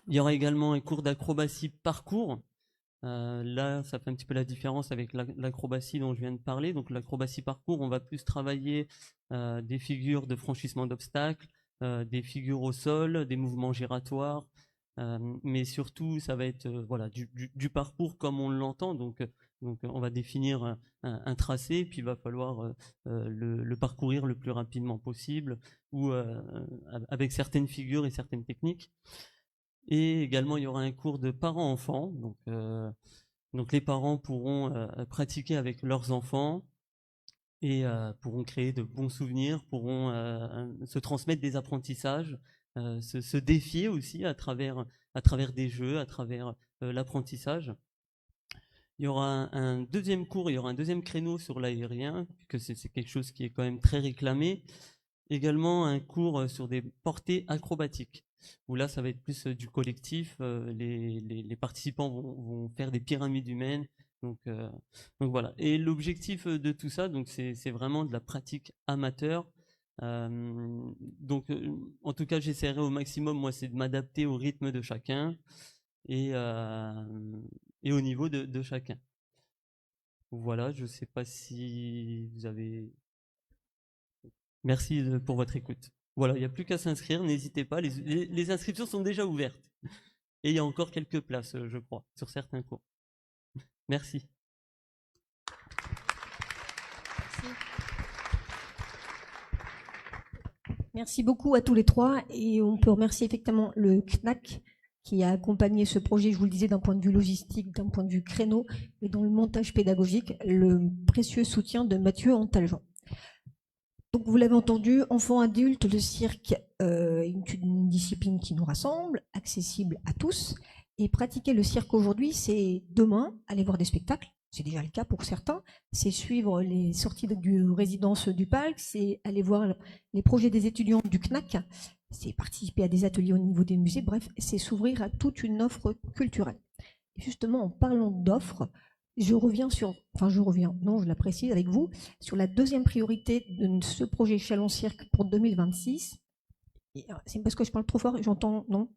Il y aura également un cours d'acrobatie parcours. Là, ça fait un petit peu la différence avec l'acrobatie dont je viens de parler. Donc l'acrobatie parcours, on va plus travailler des figures de franchissement d'obstacles, des figures au sol, des mouvements giratoires, mais surtout ça va être voilà, du parcours comme on l'entend. Donc on va définir un tracé, puis il va falloir le parcourir le plus rapidement possible, ou avec certaines figures et certaines techniques. Et également il y aura un cours de parents-enfants, donc les parents pourront pratiquer avec leurs enfants et pourront créer de bons souvenirs, pourront se transmettre des apprentissages, se défier aussi à travers des jeux, à travers l'apprentissage. Il y aura un deuxième cours, il y aura un deuxième créneau sur l'aérien, puisque c'est quelque chose qui est quand même très réclamé. Également un cours sur des portées acrobatiques, où là ça va être plus du collectif, les participants vont faire des pyramides humaines. Donc voilà. Et l'objectif de tout ça, donc c'est vraiment de la pratique amateur. Donc en tout cas j'essaierai au maximum, moi, c'est de m'adapter au rythme de chacun et au niveau de chacun. Voilà, je sais pas si vous avez... Merci pour votre écoute. Voilà, il n'y a plus qu'à s'inscrire, n'hésitez pas, les inscriptions sont déjà ouvertes. Et il y a encore quelques places, je crois, sur certains cours. Merci. Merci beaucoup à tous les trois, et on peut remercier effectivement le CNAC qui a accompagné ce projet, je vous le disais, d'un point de vue logistique, d'un point de vue créneau, et dans le montage pédagogique, le précieux soutien de Mathieu Antaljean. Donc vous l'avez entendu, enfants, adultes, le cirque est une discipline qui nous rassemble, accessible à tous, et pratiquer le cirque aujourd'hui, c'est demain aller voir des spectacles. C'est déjà le cas pour certains, c'est suivre les sorties de résidence du Palc, c'est aller voir les projets des étudiants du CNAC, c'est participer à des ateliers au niveau des musées, bref, c'est s'ouvrir à toute une offre culturelle. Et justement, en parlant d'offres, je la précise avec vous, sur la deuxième priorité de ce projet Chalon Cirque pour 2026. C'est parce que je parle trop fort, j'entends, non?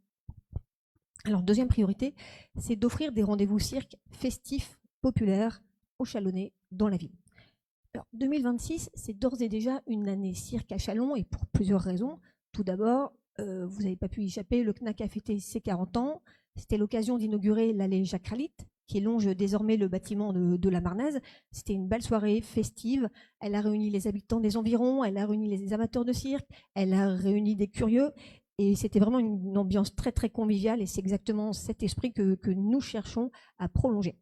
Alors, deuxième priorité, c'est d'offrir des rendez-vous cirque festifs, populaire aux Chalonnais dans la ville. Alors 2026, c'est d'ores et déjà une année cirque à Chalon, et pour plusieurs raisons. Tout d'abord, vous n'avez pas pu y échapper, le CNAC a fêté ses 40 ans. C'était l'occasion d'inaugurer l'allée Jacques Ralit, qui longe désormais le bâtiment de la Marnaise. C'était une belle soirée festive. Elle a réuni les habitants des environs, elle a réuni les amateurs de cirque, elle a réuni des curieux. Et c'était vraiment une ambiance très, très conviviale. Et c'est exactement cet esprit que nous cherchons à prolonger.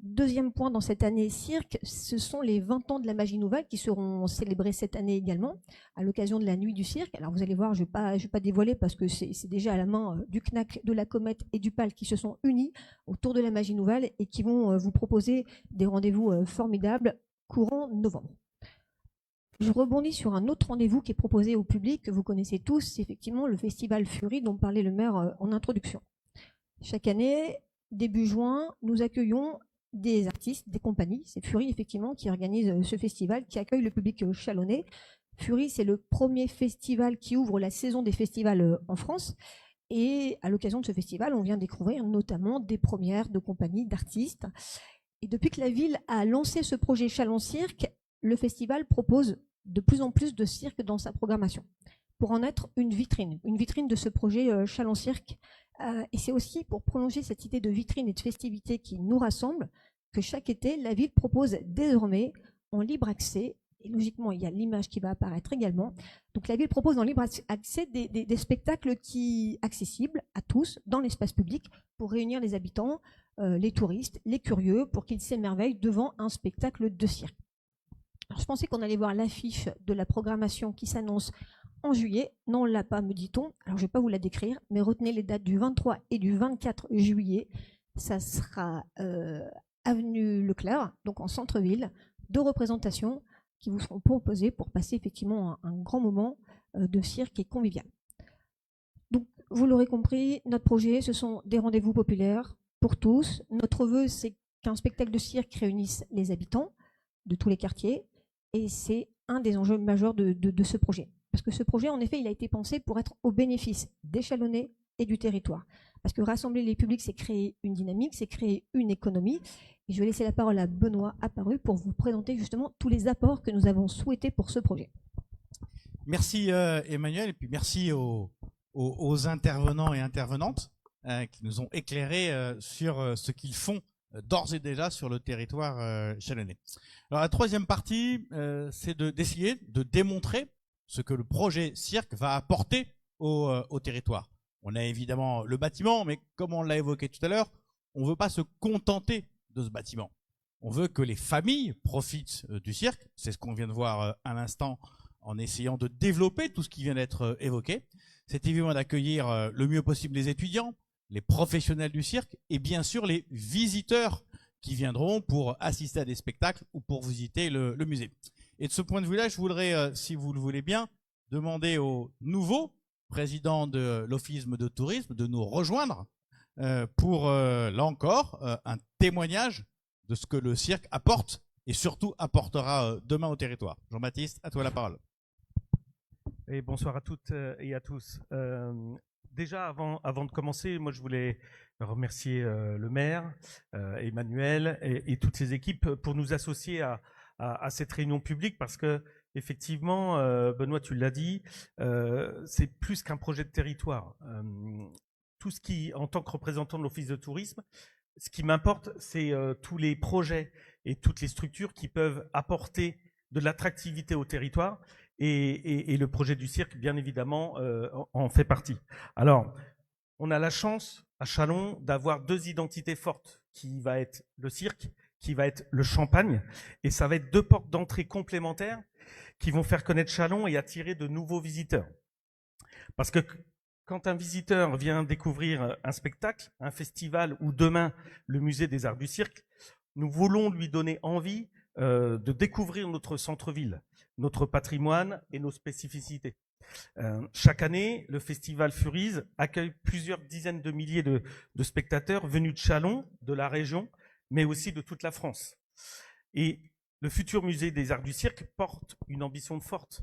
Deuxième point dans cette année cirque, ce sont les 20 ans de la Magie Nouvelle qui seront célébrés cette année également, à l'occasion de la Nuit du Cirque. Alors vous allez voir, je ne vais pas dévoiler parce que c'est déjà à la main du CNAC, de la Comète et du PAL qui se sont unis autour de la Magie Nouvelle et qui vont vous proposer des rendez-vous formidables courant novembre. Je rebondis sur un autre rendez-vous qui est proposé au public, que vous connaissez tous, c'est effectivement le Festival Fury dont parlait le maire en introduction. Chaque année, début juin, nous accueillons des artistes, des compagnies. C'est Fury, effectivement, qui organise ce festival, qui accueille le public chalonnais. Fury, c'est le premier festival qui ouvre la saison des festivals en France. Et à l'occasion de ce festival, on vient découvrir notamment des premières de compagnies, d'artistes. Et depuis que la ville a lancé ce projet Chalon Cirque, le festival propose de plus en plus de cirques dans sa programmation, pour en être une vitrine de ce projet Chalon Cirque. Et c'est aussi pour prolonger cette idée de vitrine et de festivité qui nous rassemble que chaque été, la ville propose désormais en libre accès, et logiquement il y a l'image qui va apparaître également, donc la ville propose en libre accès des spectacles accessibles à tous dans l'espace public pour réunir les habitants, les touristes, les curieux, pour qu'ils s'émerveillent devant un spectacle de cirque. Alors, je pensais qu'on allait voir l'affiche de la programmation qui s'annonce en juillet. Non, on ne l'a pas, me dit-on. Alors, je ne vais pas vous la décrire, mais retenez les dates du 23 et du 24 juillet. Ça sera avenue Leclerc, donc en centre-ville, 2 représentations qui vous seront proposées pour passer effectivement un grand moment de cirque et convivial. Donc, vous l'aurez compris, notre projet, ce sont des rendez-vous populaires pour tous. Notre vœu, c'est qu'un spectacle de cirque réunisse les habitants de tous les quartiers. Et c'est un des enjeux majeurs de ce projet. Parce que ce projet, en effet, il a été pensé pour être au bénéfice des Chalonnais et du territoire. Parce que rassembler les publics, c'est créer une dynamique, c'est créer une économie. Et je vais laisser la parole à Benoît Apparu pour vous présenter justement tous les apports que nous avons souhaités pour ce projet. Merci Emmanuel, et puis merci aux intervenants et intervenantes qui nous ont éclairés sur ce qu'ils font d'ores et déjà sur le territoire chalonnais. Alors la troisième partie, c'est d'essayer de démontrer ce que le projet cirque va apporter au territoire. On a évidemment le bâtiment, mais comme on l'a évoqué tout à l'heure, on ne veut pas se contenter de ce bâtiment. On veut que les familles profitent du cirque, c'est ce qu'on vient de voir à l'instant en essayant de développer tout ce qui vient d'être évoqué. C'est évidemment d'accueillir le mieux possible les étudiants, les professionnels du cirque et bien sûr les visiteurs qui viendront pour assister à des spectacles ou pour visiter le musée. Et de ce point de vue-là, je voudrais, si vous le voulez bien, demander au nouveau président de l'Office de tourisme de nous rejoindre pour, là encore, un témoignage de ce que le cirque apporte et surtout apportera demain au territoire. Jean-Baptiste, à toi la parole. Et bonsoir à toutes et à tous. Déjà, avant de commencer, moi je voulais remercier le maire, Emmanuel et toutes ses équipes pour nous associer à cette réunion publique parce que effectivement, Benoît, tu l'as dit, c'est plus qu'un projet de territoire. Tout ce qui, en tant que représentant de l'Office de tourisme, ce qui m'importe, c'est tous les projets et toutes les structures qui peuvent apporter de l'attractivité au territoire. Et le projet du cirque, bien évidemment, en fait partie. Alors, on a la chance à Chalon d'avoir 2 identités fortes, qui va être le cirque, qui va être le champagne, et ça va être 2 portes d'entrée complémentaires qui vont faire connaître Chalon et attirer de nouveaux visiteurs. Parce que quand un visiteur vient découvrir un spectacle, un festival ou demain le musée des arts du cirque, nous voulons lui donner envie de découvrir notre centre-ville, notre patrimoine et nos spécificités. Chaque année, le festival Furies accueille plusieurs dizaines de milliers de spectateurs venus de Chalon, de la région, mais aussi de toute la France. Et le futur musée des arts du cirque porte une ambition forte.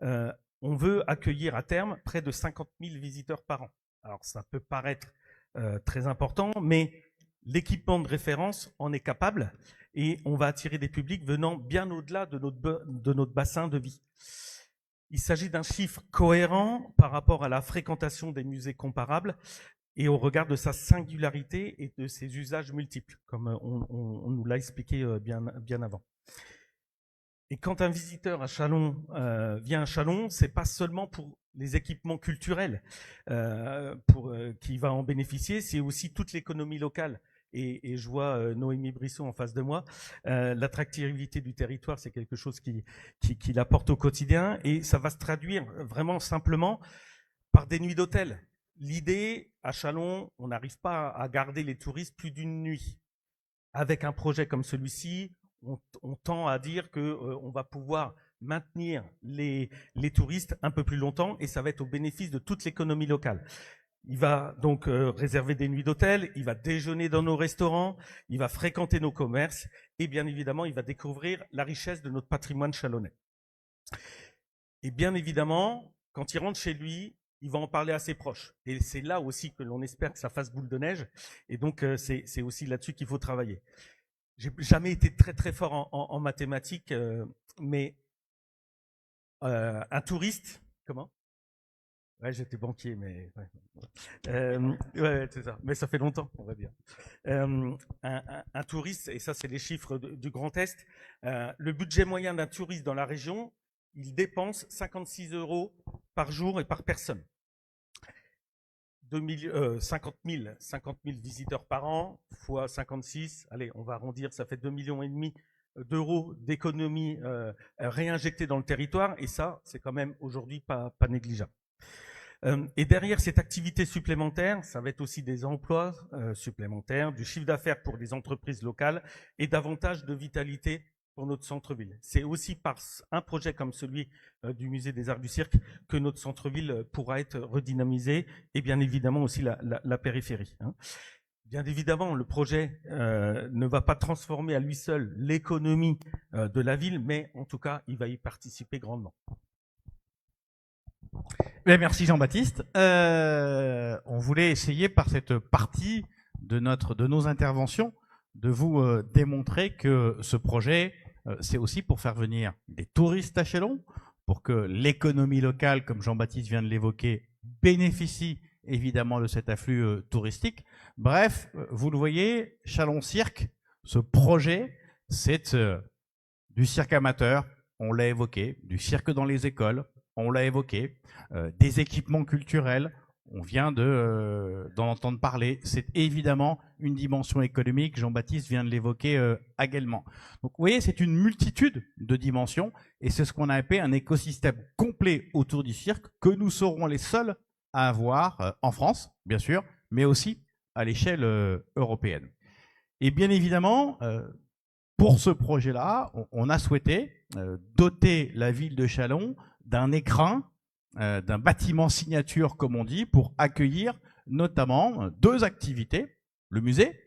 On veut accueillir à terme près de 50 000 visiteurs par an. Alors ça peut paraître très important, mais l'équipement de référence en est capable et on va attirer des publics venant bien au-delà de notre bassin de vie. Il s'agit d'un chiffre cohérent par rapport à la fréquentation des musées comparables et au regard de sa singularité et de ses usages multiples, comme on nous l'a expliqué bien avant. Et quand un visiteur à Châlons vient à Châlons, c'est pas seulement pour les équipements culturels qui va en bénéficier, c'est aussi toute l'économie locale. Et je vois Noémie Brisson en face de moi. L'attractivité du territoire, c'est quelque chose qui l'apporte au quotidien, et ça va se traduire vraiment simplement par des nuits d'hôtel. L'idée, à Châlons, on n'arrive pas à garder les touristes plus d'une nuit. Avec un projet comme celui-ci, on tend à dire qu'on va pouvoir maintenir les touristes un peu plus longtemps, et ça va être au bénéfice de toute l'économie locale. Il va donc réserver des nuits d'hôtel, il va déjeuner dans nos restaurants, il va fréquenter nos commerces, et bien évidemment, il va découvrir la richesse de notre patrimoine chalonnais. Et bien évidemment, quand il rentre chez lui, il va en parler à ses proches. Et c'est là aussi que l'on espère que ça fasse boule de neige. Et donc, c'est aussi là-dessus qu'il faut travailler. J'ai jamais été très très fort en mathématiques, mais un touriste, comment? Ouais, j'étais banquier, mais ouais, c'est ça. Mais ça fait longtemps, on va dire. Un touriste, et ça c'est les chiffres du Grand Est, le budget moyen d'un touriste dans la région, il dépense 56 € par jour et par personne. 50 000 visiteurs par an, fois 56, allez, on va arrondir, ça fait 2,5 millions d'euros d'économie réinjectée dans le territoire, et ça, c'est quand même aujourd'hui pas négligeable. Et derrière cette activité supplémentaire, ça va être aussi des emplois supplémentaires, du chiffre d'affaires pour les entreprises locales et davantage de vitalité pour notre centre-ville. C'est aussi par un projet comme celui du Musée des Arts du Cirque que notre centre-ville pourra être redynamisé, et bien évidemment aussi la périphérie. Bien évidemment, le projet ne va pas transformer à lui seul l'économie de la ville, mais en tout cas, il va y participer grandement. Bien, merci Jean-Baptiste. On voulait essayer par cette partie de nos interventions de vous démontrer que ce projet, c'est aussi pour faire venir des touristes à Châlons, pour que l'économie locale, comme Jean-Baptiste vient de l'évoquer, bénéficie évidemment de cet afflux touristique. Bref, vous le voyez, Châlons Cirque, ce projet, c'est du cirque amateur, on l'a évoqué, du cirque dans les écoles, on l'a évoqué, des équipements culturels, on vient d'en entendre parler. C'est évidemment une dimension économique, Jean-Baptiste vient de l'évoquer également. Donc vous voyez, c'est une multitude de dimensions, et c'est ce qu'on a appelé un écosystème complet autour du cirque que nous serons les seuls à avoir en France, bien sûr, mais aussi à l'échelle européenne. Et bien évidemment, pour ce projet-là, on a souhaité doter la ville de Châlons d'un écrin, d'un bâtiment signature, comme on dit, pour accueillir notamment deux activités, le musée,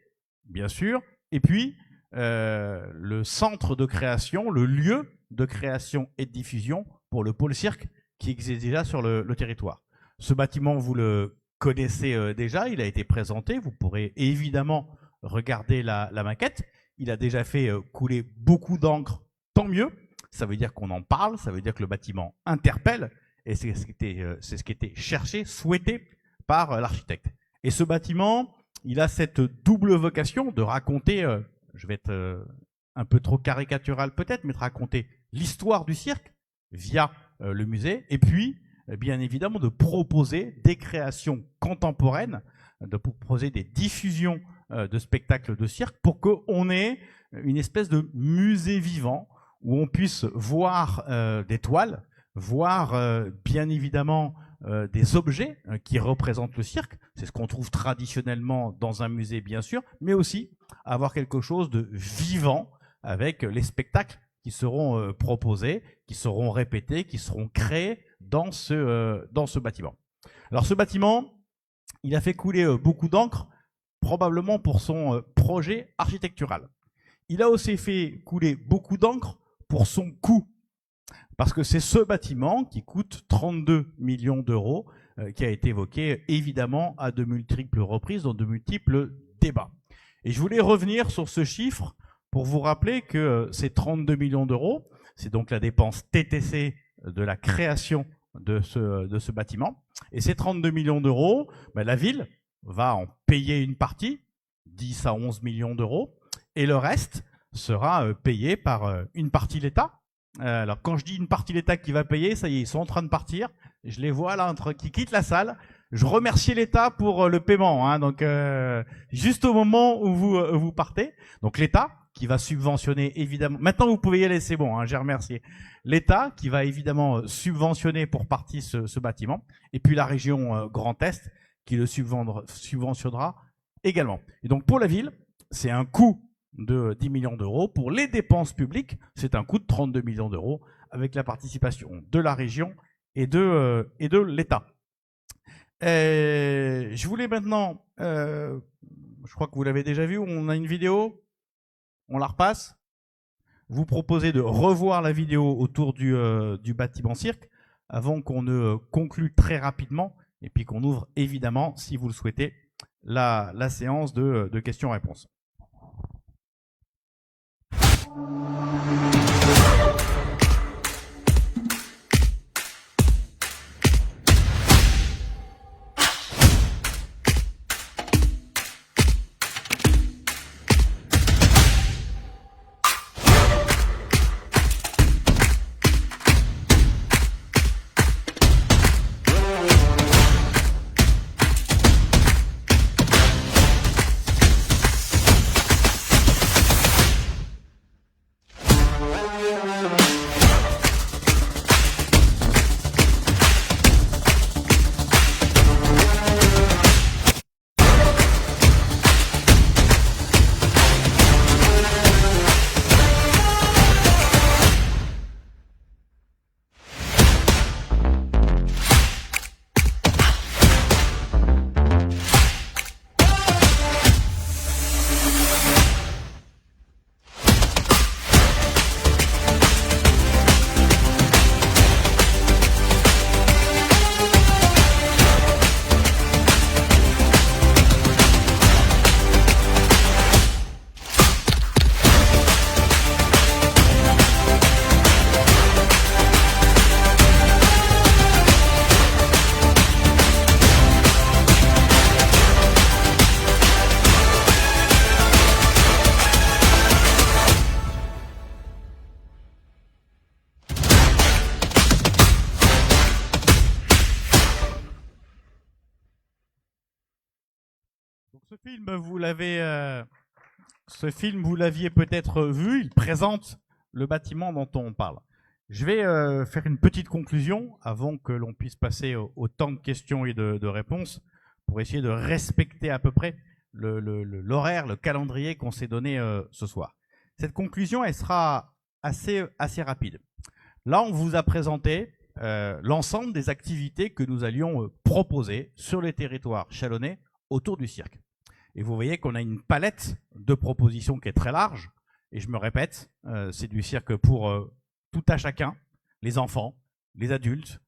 bien sûr, et puis le centre de création, le lieu de création et de diffusion pour le pôle cirque qui existe déjà sur le territoire. Ce bâtiment, vous le connaissez déjà, il a été présenté, vous pourrez évidemment regarder la maquette. Il a déjà fait couler beaucoup d'encre, tant mieux. Ça veut dire qu'on en parle, ça veut dire que le bâtiment interpelle, et c'est ce qui était cherché, souhaité par l'architecte. Et ce bâtiment, il a cette double vocation de raconter, je vais être un peu trop caricatural peut-être, mais de raconter l'histoire du cirque via le musée, et puis bien évidemment de proposer des créations contemporaines, de proposer des diffusions de spectacles de cirque pour qu'on ait une espèce de musée vivant où on puisse voir des toiles, voir bien évidemment des objets qui représentent le cirque, c'est ce qu'on trouve traditionnellement dans un musée bien sûr, mais aussi avoir quelque chose de vivant avec les spectacles qui seront proposés, qui seront répétés, qui seront créés dans ce bâtiment. Alors ce bâtiment, il a fait couler beaucoup d'encre, probablement pour son projet architectural. Il a aussi fait couler beaucoup d'encre pour son coût, parce que c'est ce bâtiment qui coûte 32 millions d'euros, qui a été évoqué évidemment à de multiples reprises dans de multiples débats. Et je voulais revenir sur ce chiffre pour vous rappeler que ces 32 millions d'euros, c'est donc la dépense TTC de la création de ce bâtiment. Et ces 32 millions d'euros, la ville va en payer une partie, 10 à 11 millions d'euros, et le reste sera payé par une partie l'État. Alors quand je dis une partie l'État qui va payer, ça y est, ils sont en train de partir. Je les vois là qui quittent la salle. Je remercie l'État pour le paiement, hein, donc juste au moment où vous partez. Donc l'État qui va subventionner évidemment. Maintenant vous pouvez y aller, c'est bon, hein, j'ai remercié. L'État qui va évidemment subventionner pour partie ce bâtiment, et puis la région Grand Est qui le subventionnera également. Et donc pour la ville, c'est un coût de 10 millions d'euros. Pour les dépenses publiques, c'est un coût de 32 millions d'euros avec la participation de la région et de l'État. Je voulais maintenant, je crois que vous l'avez déjà vu, on a une vidéo, on la repasse. Vous proposez de revoir la vidéo autour du bâtiment cirque avant qu'on ne conclue très rapidement et puis qu'on ouvre évidemment, si vous le souhaitez, la séance de questions-réponses. Ce film, vous l'aviez peut-être vu, il présente le bâtiment dont on parle. Je vais faire une petite conclusion avant que l'on puisse passer au temps de questions et de réponses pour essayer de respecter à peu près l'horaire, le calendrier qu'on s'est donné ce soir. Cette conclusion, elle sera assez rapide. Là, on vous a présenté l'ensemble des activités que nous allions proposer sur les territoires chalonnais autour du cirque. Et vous voyez qu'on a une palette de propositions qui est très large. Et je me répète, c'est du cirque pour tout à chacun, les enfants, les adultes,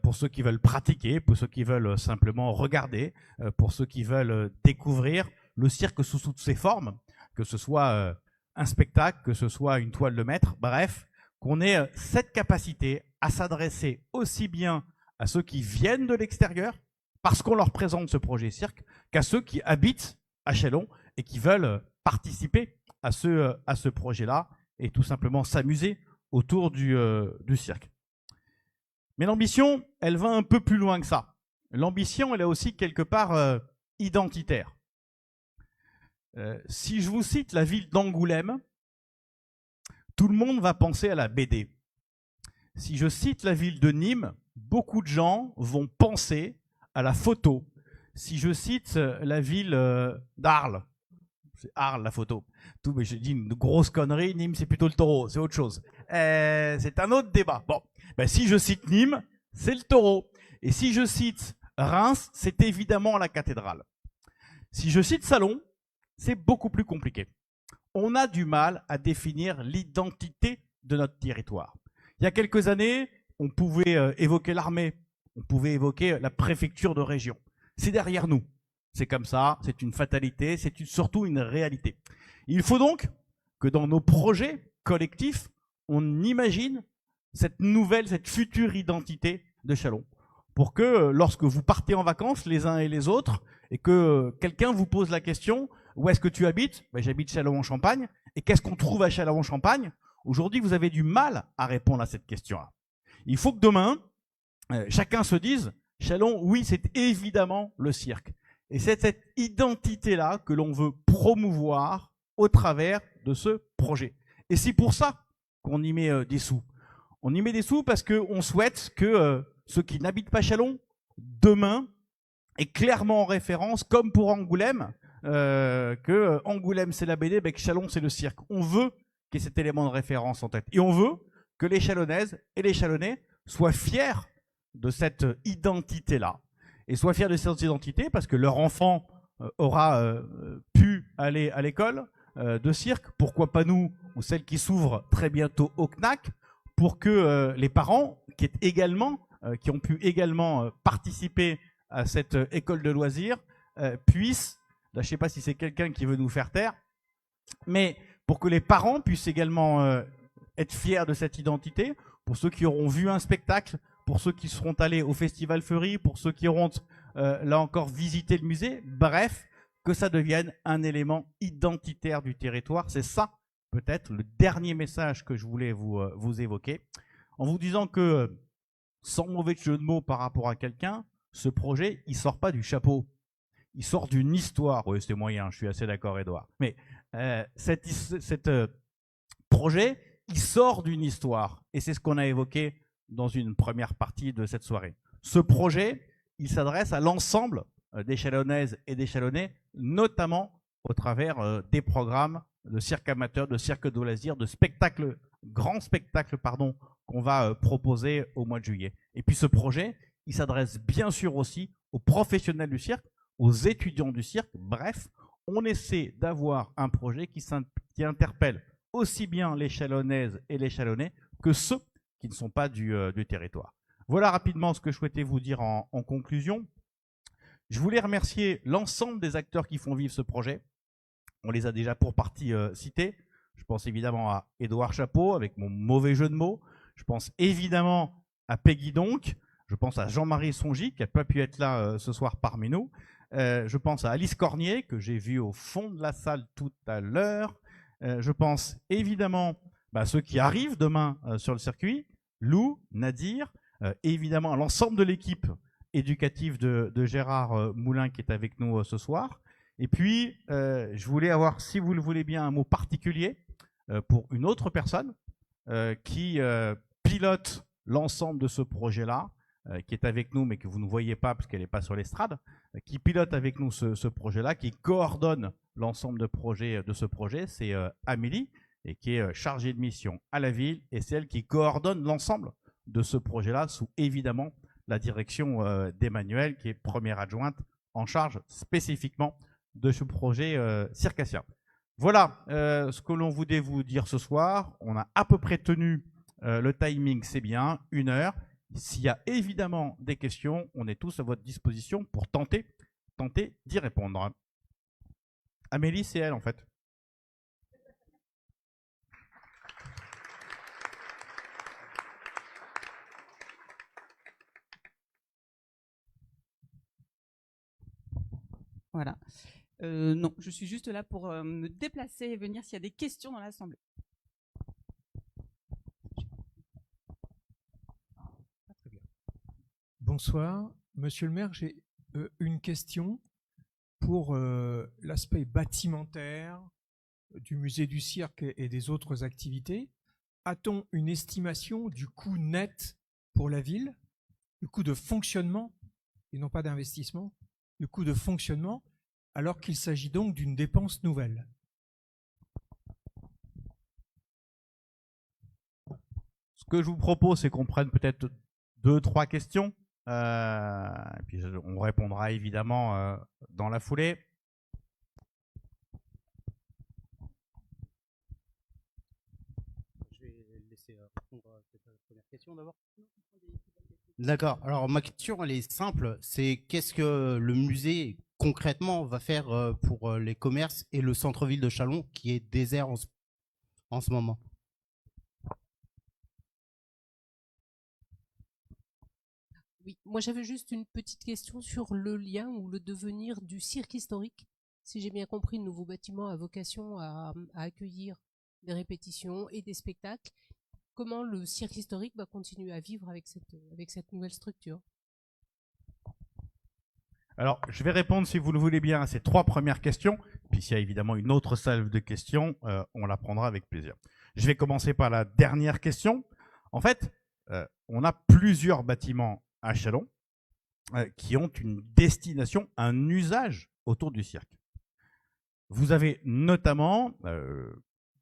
pour ceux qui veulent pratiquer, pour ceux qui veulent simplement regarder, pour ceux qui veulent découvrir le cirque sous toutes ses formes, que ce soit un spectacle, que ce soit une toile de maître, bref, qu'on ait cette capacité à s'adresser aussi bien à ceux qui viennent de l'extérieur, parce qu'on leur présente ce projet cirque, qu'à ceux qui habitent à Châlons et qui veulent participer à ce projet-là et tout simplement s'amuser autour du cirque. Mais l'ambition, elle va un peu plus loin que ça. L'ambition, elle est aussi quelque part identitaire. Si je vous cite la ville d'Angoulême, tout le monde va penser à la BD. Si je cite la ville de Nîmes, beaucoup de gens vont penser à la photo. Si je cite la ville d'Arles, c'est Arles la photo. Tout, mais je dis une grosse connerie, Nîmes c'est plutôt le taureau, c'est autre chose. C'est un autre débat. Bon, ben, si je cite Nîmes, c'est le taureau. Et si je cite Reims, c'est évidemment la cathédrale. Si je cite Salon, c'est beaucoup plus compliqué. On a du mal à définir l'identité de notre territoire. Il y a quelques années, on pouvait évoquer l'armée, on pouvait évoquer la préfecture de région. C'est derrière nous. C'est comme ça, c'est une fatalité, c'est surtout une réalité. Il faut donc que dans nos projets collectifs, on imagine cette future identité de Châlons. Pour que lorsque vous partez en vacances les uns et les autres, et que quelqu'un vous pose la question, où est-ce que tu habites? Ben, j'habite Châlons-en-Champagne. Et qu'est-ce qu'on trouve à Châlons-en-Champagne? Aujourd'hui, vous avez du mal à répondre à cette question-là. Il faut que demain, chacun se dise, Châlons, oui, c'est évidemment le cirque. Et c'est cette identité-là que l'on veut promouvoir au travers de ce projet. Et c'est pour ça qu'on y met des sous. On y met des sous parce qu'on souhaite que ceux qui n'habitent pas Châlons, demain, aient clairement en référence, comme pour Angoulême, que Angoulême c'est la BD, que Châlons c'est le cirque. On veut qu'il y ait cet élément de référence en tête. Et on veut que les Châlonnaises et les Châlonnais soient fiers de cette identité-là. Et soient fiers de cette identité parce que leur enfant aura pu aller à l'école de cirque. Pourquoi pas nous, ou celle qui s'ouvre très bientôt au CNAC, pour que les parents qui ont pu également participer à cette école de loisirs puissent, là, je ne sais pas si c'est quelqu'un qui veut nous faire taire, mais pour que les parents puissent également être fiers de cette identité, pour ceux qui auront vu un spectacle, pour ceux qui seront allés au Festival Feury, pour ceux qui auront, là encore, visité le musée, bref, que ça devienne un élément identitaire du territoire. C'est ça, peut-être, le dernier message que je voulais vous évoquer, en vous disant que, sans mauvais jeu de mots par rapport à quelqu'un, ce projet, il ne sort pas du chapeau. Il sort d'une histoire. Oui, c'est moyen, je suis assez d'accord, Edouard. Mais cet projet, il sort d'une histoire. Et c'est ce qu'on a évoqué dans une première partie de cette soirée. Ce projet, il s'adresse à l'ensemble des Châlonnaises et des Châlonnais, notamment au travers des programmes de cirque amateur, de cirque de loisirs, de spectacles, grands spectacles, pardon, qu'on va proposer au mois de juillet. Et puis ce projet, il s'adresse bien sûr aussi aux professionnels du cirque, aux étudiants du cirque. Bref, on essaie d'avoir un projet qui interpelle aussi bien les Châlonnaises et les Châlonnais que ceux qui ne sont pas du territoire. Voilà rapidement ce que je souhaitais vous dire en conclusion. Je voulais remercier l'ensemble des acteurs qui font vivre ce projet. On les a déjà pour partie cités. Je pense évidemment à Édouard Chapeau, avec mon mauvais jeu de mots. Je pense évidemment à Peggy Donc. Je pense à Jean-Marie Songy, qui n'a pas pu être là ce soir parmi nous. Je pense à Alice Cornier, que j'ai vu au fond de la salle tout à l'heure. Je pense évidemment à ceux qui arrivent demain sur le circuit, Lou, Nadir, évidemment à l'ensemble de l'équipe éducative de Gérard Moulin qui est avec nous ce soir. Et puis, je voulais avoir, si vous le voulez bien, un mot particulier pour une autre personne qui pilote l'ensemble de ce projet-là, qui est avec nous, mais que vous ne voyez pas parce qu'elle n'est pas sur l'estrade, qui pilote avec nous ce projet-là, qui coordonne l'ensemble de ce projet, c'est Amélie, et qui est chargée de mission à la ville, et c'est elle qui coordonne l'ensemble de ce projet-là, sous évidemment la direction d'Emmanuel, qui est première adjointe en charge spécifiquement de ce projet circassien. Voilà ce que l'on voulait vous dire ce soir. On a à peu près tenu le timing, c'est bien, 1 heure. S'il y a évidemment des questions, on est tous à votre disposition pour tenter d'y répondre. Amélie, c'est elle en fait. Voilà. Non, je suis juste là pour me déplacer et venir s'il y a des questions dans l'Assemblée. Bonsoir. Monsieur le maire, j'ai une question pour l'aspect bâtimentaire du musée du cirque et des autres activités. A-t-on une estimation du coût net pour la ville, le coût de fonctionnement, et non pas d'investissement, le coût de fonctionnement, alors qu'il s'agit donc d'une dépense nouvelle? Ce que je vous propose, c'est qu'on prenne peut-être 2-3 questions. Et puis on répondra évidemment dans la foulée. Je vais laisser répondre à cette première question d'abord. D'accord. Alors ma question, elle est simple. C'est qu'est-ce que le musée concrètement va faire pour les commerces et le centre-ville de Châlons qui est désert en ce moment? Oui, moi j'avais juste une petite question sur le lien ou le devenir du cirque historique. Si j'ai bien compris, le nouveau bâtiment a vocation à accueillir des répétitions et des spectacles. Comment le cirque historique va continuer à vivre avec cette nouvelle structure? Alors, je vais répondre, si vous le voulez bien, à ces 3 premières questions. Puis s'il y a évidemment une autre salve de questions, on la prendra avec plaisir. Je vais commencer par la dernière question. En fait, on a plusieurs bâtiments à Châlons qui ont une destination, un usage autour du cirque. Vous avez notamment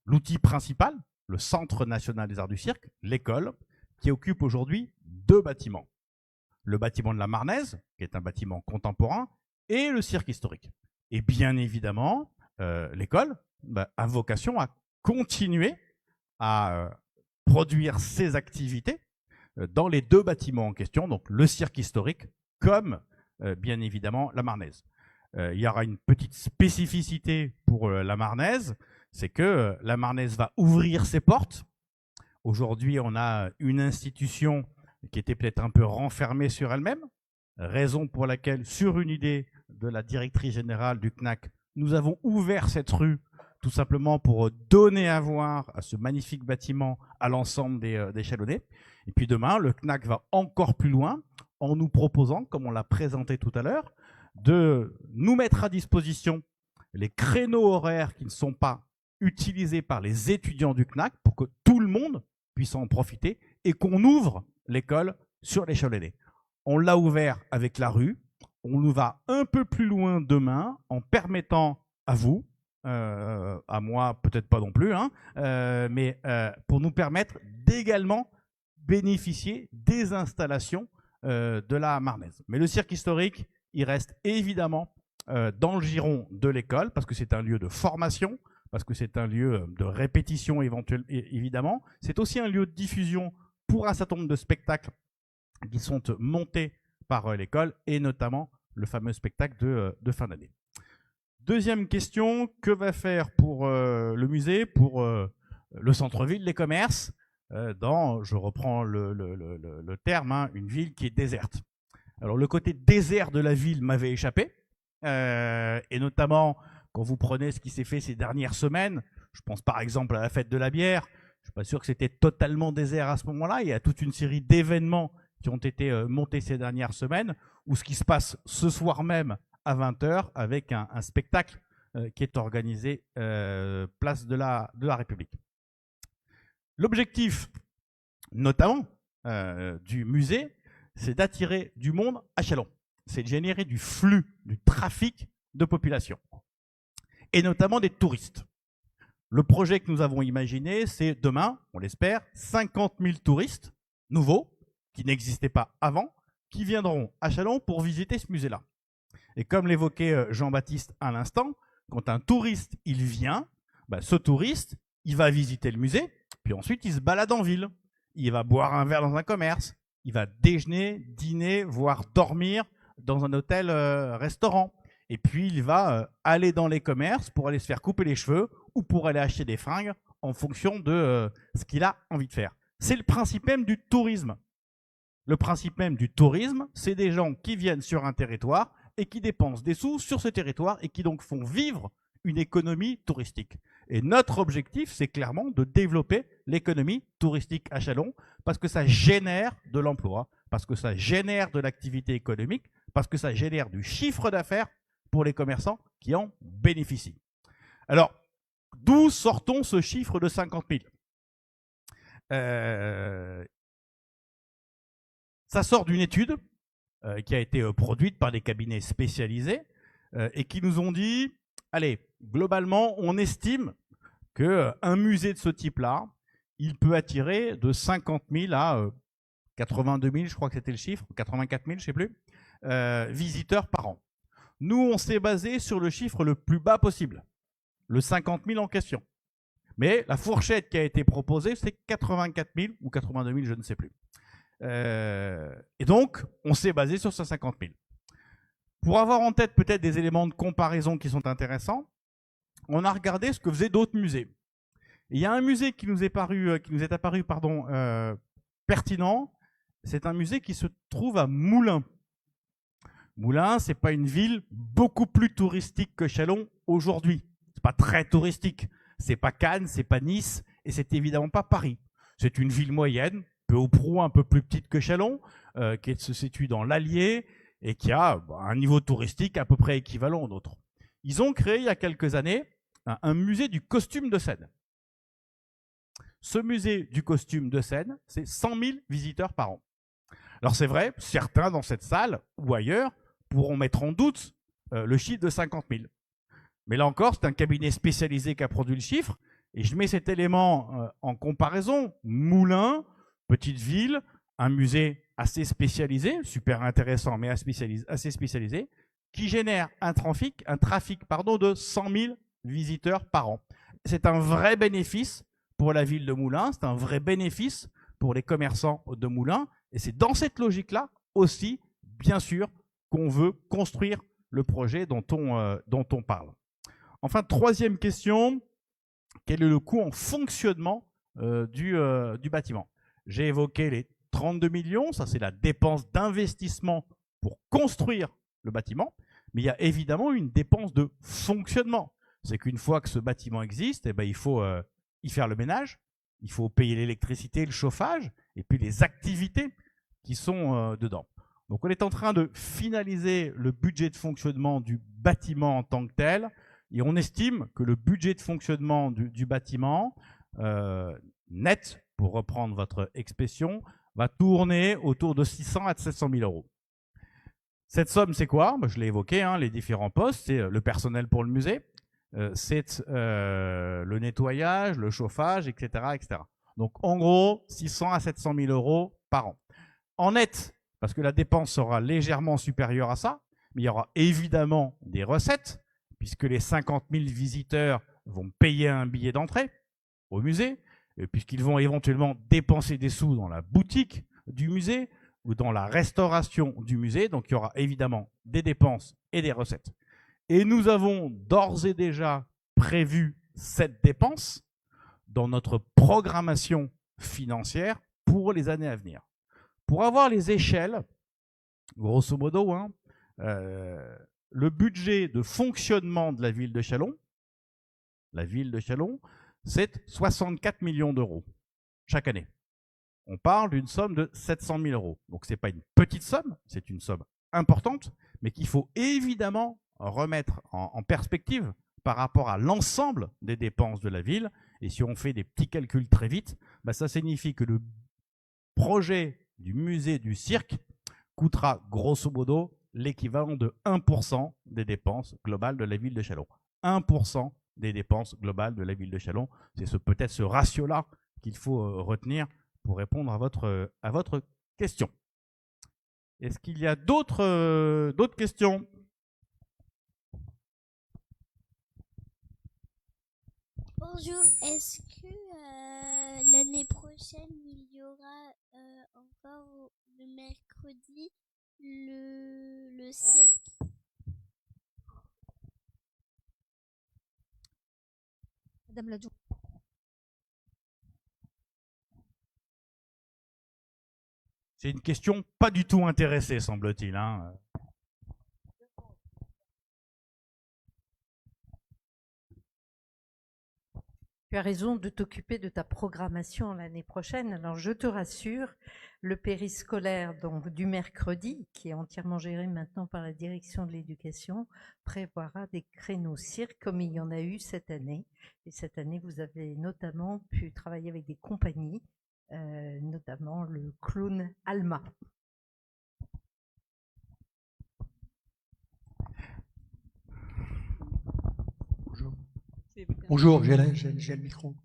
l'outil principal, le Centre national des arts du cirque, l'école, qui occupe aujourd'hui 2 bâtiments. Le bâtiment de la Marnaise, qui est un bâtiment contemporain, et le cirque historique. Et bien évidemment, l'école a vocation à continuer à produire ses activités dans les 2 bâtiments en question, donc le cirque historique comme bien évidemment la Marnaise. Il y aura une petite spécificité pour la Marnaise, c'est que la Marnaise va ouvrir ses portes. Aujourd'hui, on a une institution qui était peut-être un peu renfermée sur elle-même, raison pour laquelle, sur une idée de la directrice générale du CNAC, nous avons ouvert cette rue tout simplement pour donner à voir à ce magnifique bâtiment à l'ensemble des Chalonnais. Et puis demain, le CNAC va encore plus loin en nous proposant, comme on l'a présenté tout à l'heure, de nous mettre à disposition les créneaux horaires qui ne sont pas utilisés par les étudiants du CNAC pour que tout le monde puisse en profiter et qu'on ouvre l'école sur les Chalonnais. On l'a ouvert avec la rue, on nous va un peu plus loin demain en permettant à vous, à moi peut-être pas non plus, mais pour nous permettre d'également bénéficier des installations de la Marnaise. Mais le cirque historique, il reste évidemment dans le giron de l'école parce que c'est un lieu de formation, parce que c'est un lieu de répétition éventuelle, évidemment. C'est aussi un lieu de diffusion pour un certain nombre de spectacles qui sont montés par l'école et notamment le fameux spectacle de fin d'année. Deuxième question, que va faire pour le musée, pour le centre-ville, les commerces, dans, je reprends le terme, une ville qui est déserte. Alors le côté désert de la ville m'avait échappé, et notamment quand vous prenez ce qui s'est fait ces dernières semaines, je pense par exemple à la fête de la bière, je ne suis pas sûr que c'était totalement désert à ce moment-là, il y a toute une série d'événements qui ont été montés ces dernières semaines, ou ce qui se passe ce soir même à 20 h avec un spectacle qui est organisé place de la République. L'objectif, notamment, du musée, c'est d'attirer du monde à Châlons. C'est de générer du flux, du trafic de population, et notamment des touristes. Le projet que nous avons imaginé, c'est demain, on l'espère, 50 000 touristes nouveaux, qui n'existaient pas avant, qui viendront à Châlons pour visiter ce musée-là. Et comme l'évoquait Jean-Baptiste à l'instant, quand un touriste il vient, ce touriste il va visiter le musée, puis ensuite il se balade en ville. Il va boire un verre dans un commerce, il va déjeuner, dîner, voire dormir dans un hôtel-restaurant. Et puis il va aller dans les commerces pour aller se faire couper les cheveux ou pour aller acheter des fringues en fonction de ce qu'il a envie de faire. C'est le principe même du tourisme. Le principe même du tourisme, c'est des gens qui viennent sur un territoire et qui dépensent des sous sur ce territoire et qui donc font vivre une économie touristique. Et notre objectif, c'est clairement de développer l'économie touristique à Châlons parce que ça génère de l'emploi, parce que ça génère de l'activité économique, parce que ça génère du chiffre d'affaires pour les commerçants qui en bénéficient. Alors, d'où sortons ce chiffre de 50 000 ? Ça sort d'une étude qui a été produite par des cabinets spécialisés et qui nous ont dit, allez, globalement, on estime qu'un musée de ce type-là, il peut attirer de 50 000 à 82 000, je crois que c'était le chiffre, 84 000, je ne sais plus, visiteurs par an. Nous, on s'est basé sur le chiffre le plus bas possible, le 50 000 en question. Mais la fourchette qui a été proposée, c'est 84 000 ou 82 000, je ne sais plus. Et donc, on s'est basé sur ce 50 000. Pour avoir en tête peut-être des éléments de comparaison qui sont intéressants, on a regardé ce que faisaient d'autres musées. Et il y a un musée qui nous est apparu pertinent c'est un musée qui se trouve à Moulins. Moulins, c'est pas une ville beaucoup plus touristique que Châlons aujourd'hui. C'est pas très touristique. C'est pas Cannes, c'est pas Nice, et c'est évidemment pas Paris. C'est une ville moyenne, peu ou prou un peu plus petite que Châlons, qui se situe dans l'Allier et qui a un niveau touristique à peu près équivalent au nôtre. Ils ont créé il y a quelques années un musée du costume de scène. Ce musée du costume de scène, c'est 100 000 visiteurs par an. Alors c'est vrai, certains dans cette salle ou ailleurs pourront mettre en doute le chiffre de 50 000. Mais là encore, c'est un cabinet spécialisé qui a produit le chiffre, et je mets cet élément en comparaison. Moulins, petite ville, un musée assez spécialisé, super intéressant, mais assez spécialisé, qui génère un trafic de 100 000 visiteurs par an. C'est un vrai bénéfice pour la ville de Moulins, c'est un vrai bénéfice pour les commerçants de Moulins, et c'est dans cette logique-là aussi, bien sûr, qu'on veut construire le projet dont on parle. Enfin, troisième question, quel est le coût en fonctionnement du bâtiment? J'ai évoqué les 32 millions, ça c'est la dépense d'investissement pour construire le bâtiment, mais il y a évidemment une dépense de fonctionnement. C'est qu'une fois que ce bâtiment existe, eh ben, il faut y faire le ménage, il faut payer l'électricité, le chauffage, et puis les activités qui sont dedans. Donc on est en train de finaliser le budget de fonctionnement du bâtiment en tant que tel, et on estime que le budget de fonctionnement du bâtiment net, pour reprendre votre expression, va tourner autour de 600 à 700 000 euros. Cette somme, c'est quoi? Je l'ai évoqué, les différents postes, c'est le personnel pour le musée, c'est le nettoyage, le chauffage, etc., etc. Donc en gros, 600 à 700 000 euros par an. En net, parce que la dépense sera légèrement supérieure à ça, mais il y aura évidemment des recettes, puisque les 50 000 visiteurs vont payer un billet d'entrée au musée, puisqu'ils vont éventuellement dépenser des sous dans la boutique du musée ou dans la restauration du musée. Donc il y aura évidemment des dépenses et des recettes. Et nous avons d'ores et déjà prévu cette dépense dans notre programmation financière pour les années à venir. Pour avoir les échelles, grosso modo, le budget de fonctionnement de la ville de Châlons, c'est 64 millions d'euros chaque année. On parle d'une somme de 700 000 euros. Donc ce n'est pas une petite somme, c'est une somme importante, mais qu'il faut évidemment remettre en perspective par rapport à l'ensemble des dépenses de la ville. Et si on fait des petits calculs très vite, ça signifie que le projet du musée du cirque coûtera grosso modo l'équivalent de 1% des dépenses globales de la ville de Châlons. 1% des dépenses globales de la ville de Châlons. C'est peut-être ce ratio-là qu'il faut retenir pour répondre à votre question. Est-ce qu'il y a d'autres questions? Bonjour, est-ce que l'année prochaine, il y aura encore le mercredi le cirque? Madame Ladjou. C'est une question pas du tout intéressée, semble-t-il. Tu as raison de t'occuper de ta programmation l'année prochaine. Alors, je te rassure, le périscolaire donc, du mercredi, qui est entièrement géré maintenant par la direction de l'éducation, prévoira des créneaux cirque comme il y en a eu cette année. Et cette année, vous avez notamment pu travailler avec des compagnies, notamment le clown Alma. Bonjour, j'ai le micro.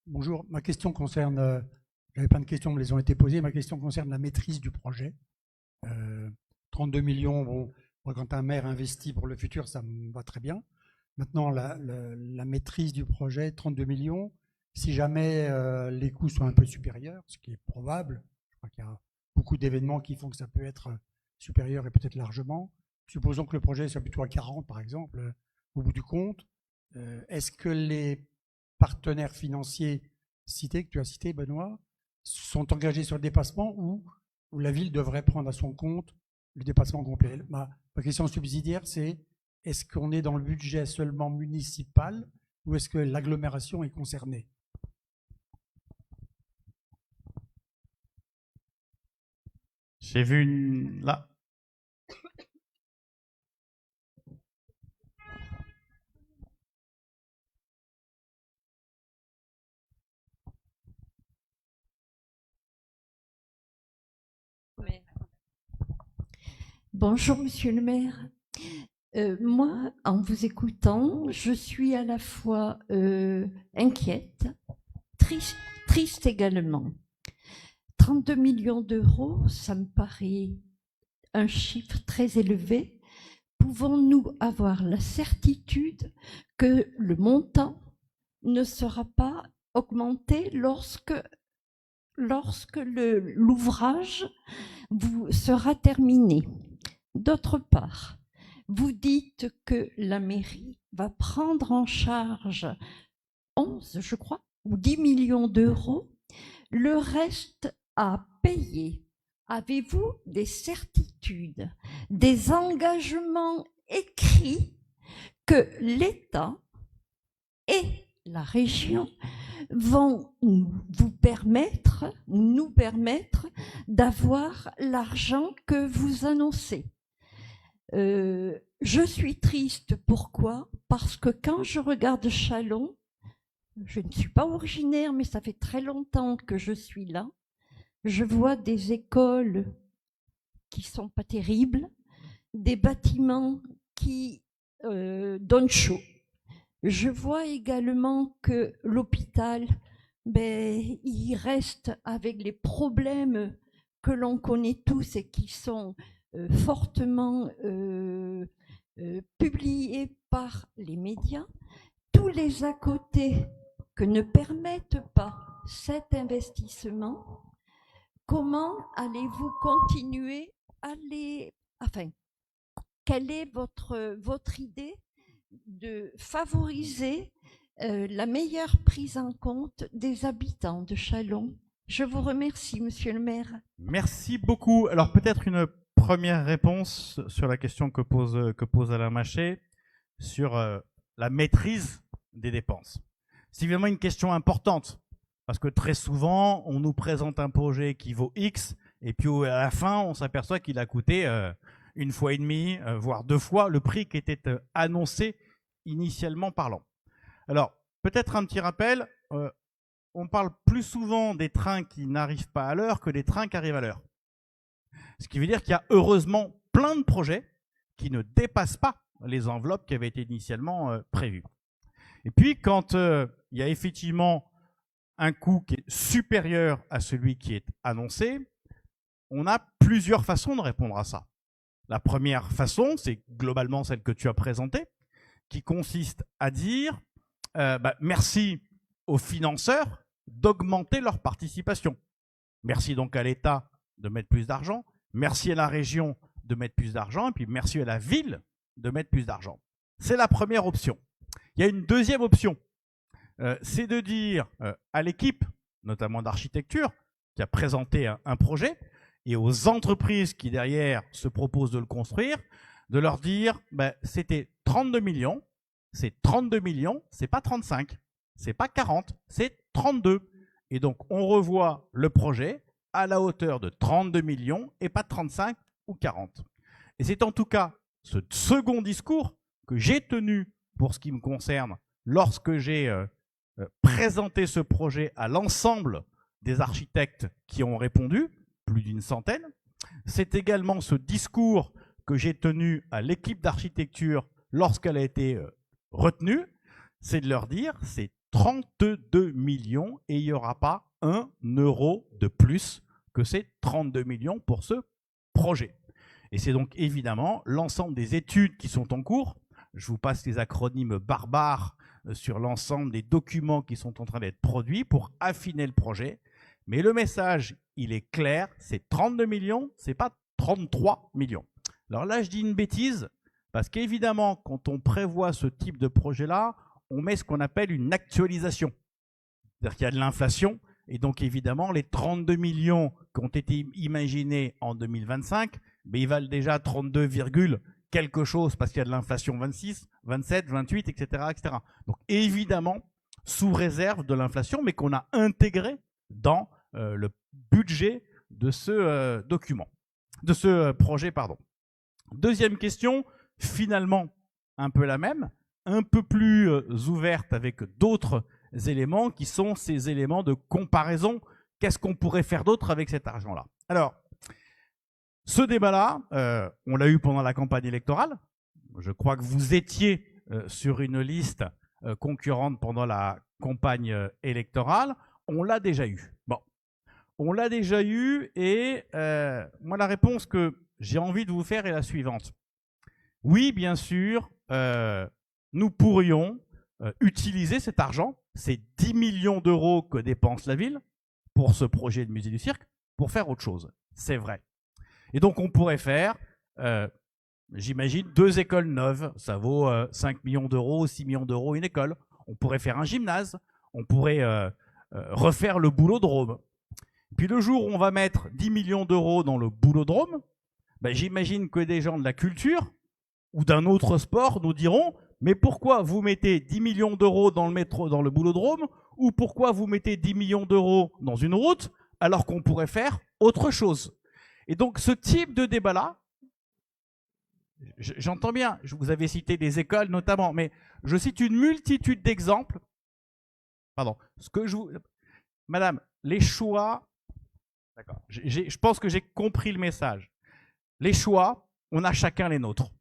Bonjour, ma question concerne, j'avais plein de questions, mais elles ont été posées. Ma question concerne la maîtrise du projet. 32 millions, bon, quand un maire investit pour le futur, ça me va très bien. Maintenant, la maîtrise du projet, 32 millions, si jamais les coûts sont un peu supérieurs, ce qui est probable, je crois qu'il y a beaucoup d'événements qui font que ça peut être supérieur et peut-être largement. Supposons que le projet soit plutôt à 40, par exemple, au bout du compte. Est-ce que les partenaires financiers cités, que tu as cités, Benoît, sont engagés sur le dépassement ou où la ville devrait prendre à son compte le dépassement complet. Ma question subsidiaire, c'est est-ce qu'on est dans le budget seulement municipal ou est-ce que l'agglomération est concernée? J'ai vu une... là. Bonjour, monsieur le maire. Moi, en vous écoutant, je suis à la fois inquiète, triste également. 32 millions d'euros, ça me paraît un chiffre très élevé. Pouvons-nous avoir la certitude que le montant ne sera pas augmenté lorsque l'ouvrage sera terminé? D'autre part, vous dites que la mairie va prendre en charge 11, je crois, ou 10 millions d'euros. Le reste à payer. Avez-vous des certitudes, des engagements écrits que l'État et la région vont nous permettre d'avoir l'argent que vous annoncez? Je suis triste, pourquoi? Parce que quand je regarde Châlons, je ne suis pas originaire, mais ça fait très longtemps que je suis là, je vois des écoles qui sont pas terribles, des bâtiments qui donnent chaud. Je vois également que l'hôpital, il reste avec les problèmes que l'on connaît tous et qui sont fortement publiés par les médias. Tous les à côté que ne permettent pas cet investissement, comment allez-vous continuer à les... Enfin, quelle est votre idée de favoriser la meilleure prise en compte des habitants de Châlons? Je vous remercie, monsieur le maire. Merci beaucoup. Alors peut-être une première réponse sur la question que pose Alain Maché sur la maîtrise des dépenses. C'est évidemment une question importante parce que très souvent, on nous présente un projet qui vaut X et puis à la fin, on s'aperçoit qu'il a coûté une fois et demie, voire 2 fois le prix qui était annoncé initialement parlant. Alors, peut-être un petit rappel, on parle plus souvent des trains qui n'arrivent pas à l'heure que des trains qui arrivent à l'heure. Ce qui veut dire qu'il y a heureusement plein de projets qui ne dépassent pas les enveloppes qui avaient été initialement prévues. Et puis, quand il y a effectivement un coût qui est supérieur à celui qui est annoncé, on a plusieurs façons de répondre à ça. La première façon, c'est globalement celle que tu as présentée, qui consiste à dire merci aux financeurs d'augmenter leur participation. Merci donc à l'État de mettre plus d'argent, merci à la région de mettre plus d'argent, et puis merci à la ville de mettre plus d'argent. C'est la première option. Il y a une deuxième option, c'est de dire à l'équipe, notamment d'architecture, qui a présenté un projet, et aux entreprises qui derrière se proposent de le construire, de leur dire c'était 32 millions, c'est 32 millions, c'est pas 35, c'est pas 40, c'est 32. Et donc on revoit le projet à la hauteur de 32 millions et pas 35 ou 40. Et c'est en tout cas ce second discours que j'ai tenu pour ce qui me concerne lorsque j'ai présenté ce projet à l'ensemble des architectes qui ont répondu, plus d'une centaine. C'est également ce discours que j'ai tenu à l'équipe d'architecture lorsqu'elle a été retenue, c'est de leur dire c'est 32 millions et il n'y aura pas 1 euro de plus que ces 32 millions pour ce projet. Et c'est donc évidemment l'ensemble des études qui sont en cours. Je vous passe les acronymes barbares sur l'ensemble des documents qui sont en train d'être produits pour affiner le projet. Mais le message, il est clair, c'est 32 millions, c'est pas 33 millions. Alors là, je dis une bêtise, parce qu'évidemment, quand on prévoit ce type de projet-là, on met ce qu'on appelle une actualisation. C'est-à-dire qu'il y a de l'inflation, Et donc évidemment, les 32 millions qui ont été imaginés en 2025, mais ils valent déjà 32, quelque chose parce qu'il y a de l'inflation 26, 27, 28, etc., etc. Donc évidemment, sous réserve de l'inflation, mais qu'on a intégré dans le budget de ce document, de ce projet, pardon. Deuxième question, finalement un peu la même, un peu plus ouverte avec d'autres éléments qui sont ces éléments de comparaison. Qu'est-ce qu'on pourrait faire d'autre avec cet argent-là? Alors, ce débat-là, on l'a eu pendant la campagne électorale. Je crois que vous étiez sur une liste concurrente pendant la campagne électorale. On l'a déjà eu. Bon, on l'a déjà eu et moi, la réponse que j'ai envie de vous faire est la suivante. Oui, bien sûr, nous pourrions utiliser cet argent, ces 10 millions d'euros que dépense la ville pour ce projet de musée du cirque, pour faire autre chose. C'est vrai. Et donc, on pourrait faire, j'imagine, 2 écoles neuves. Ça vaut 5 millions d'euros, 6 millions d'euros une école. On pourrait faire un gymnase. On pourrait refaire le boulodrome. Puis le jour où on va mettre 10 millions d'euros dans le boulodrome, ben, j'imagine que des gens de la culture ou d'un autre sport nous diront « Mais pourquoi vous mettez 10 millions d'euros dans le boulodrome ou pourquoi vous mettez 10 millions d'euros dans une route alors qu'on pourrait faire autre chose ?» Et donc, ce type de débat-là, j'entends bien, vous avez cité des écoles notamment, mais je cite une multitude d'exemples. Pardon. Madame, les choix, d'accord, je pense que j'ai compris le message. Les choix, on a chacun les nôtres.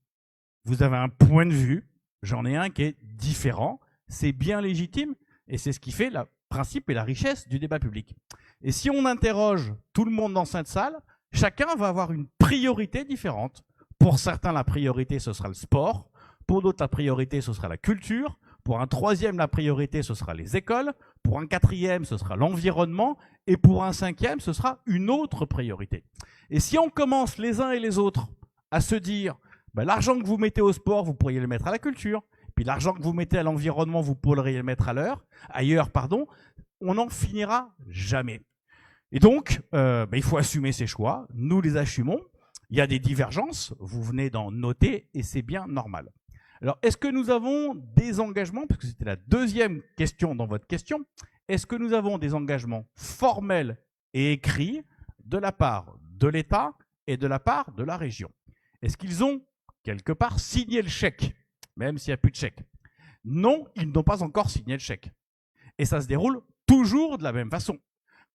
Vous avez un point de vue, j'en ai un qui est différent, c'est bien légitime, et c'est ce qui fait le principe et la richesse du débat public. Et si on interroge tout le monde dans cette salle, chacun va avoir une priorité différente. Pour certains, la priorité, ce sera le sport. Pour d'autres, la priorité, ce sera la culture. Pour un troisième, la priorité, ce sera les écoles. Pour un quatrième, ce sera l'environnement. Et pour un cinquième, ce sera une autre priorité. Et si on commence les uns et les autres à se dire ben, l'argent que vous mettez au sport, vous pourriez le mettre à la culture. Puis l'argent que vous mettez à l'environnement, vous pourriez le mettre ailleurs, on n'en finira jamais. Et donc, il faut assumer ses choix. Nous les assumons. Il y a des divergences. Vous venez d'en noter et c'est bien normal. Alors, est-ce que nous avons des engagements, parce que c'était la deuxième question dans votre question, est-ce que nous avons des engagements formels et écrits de la part de l'État et de la part de la région? Est-ce qu'ils ont, quelque part, signé le chèque, même s'il n'y a plus de chèque? Non, ils n'ont pas encore signé le chèque. Et ça se déroule toujours de la même façon.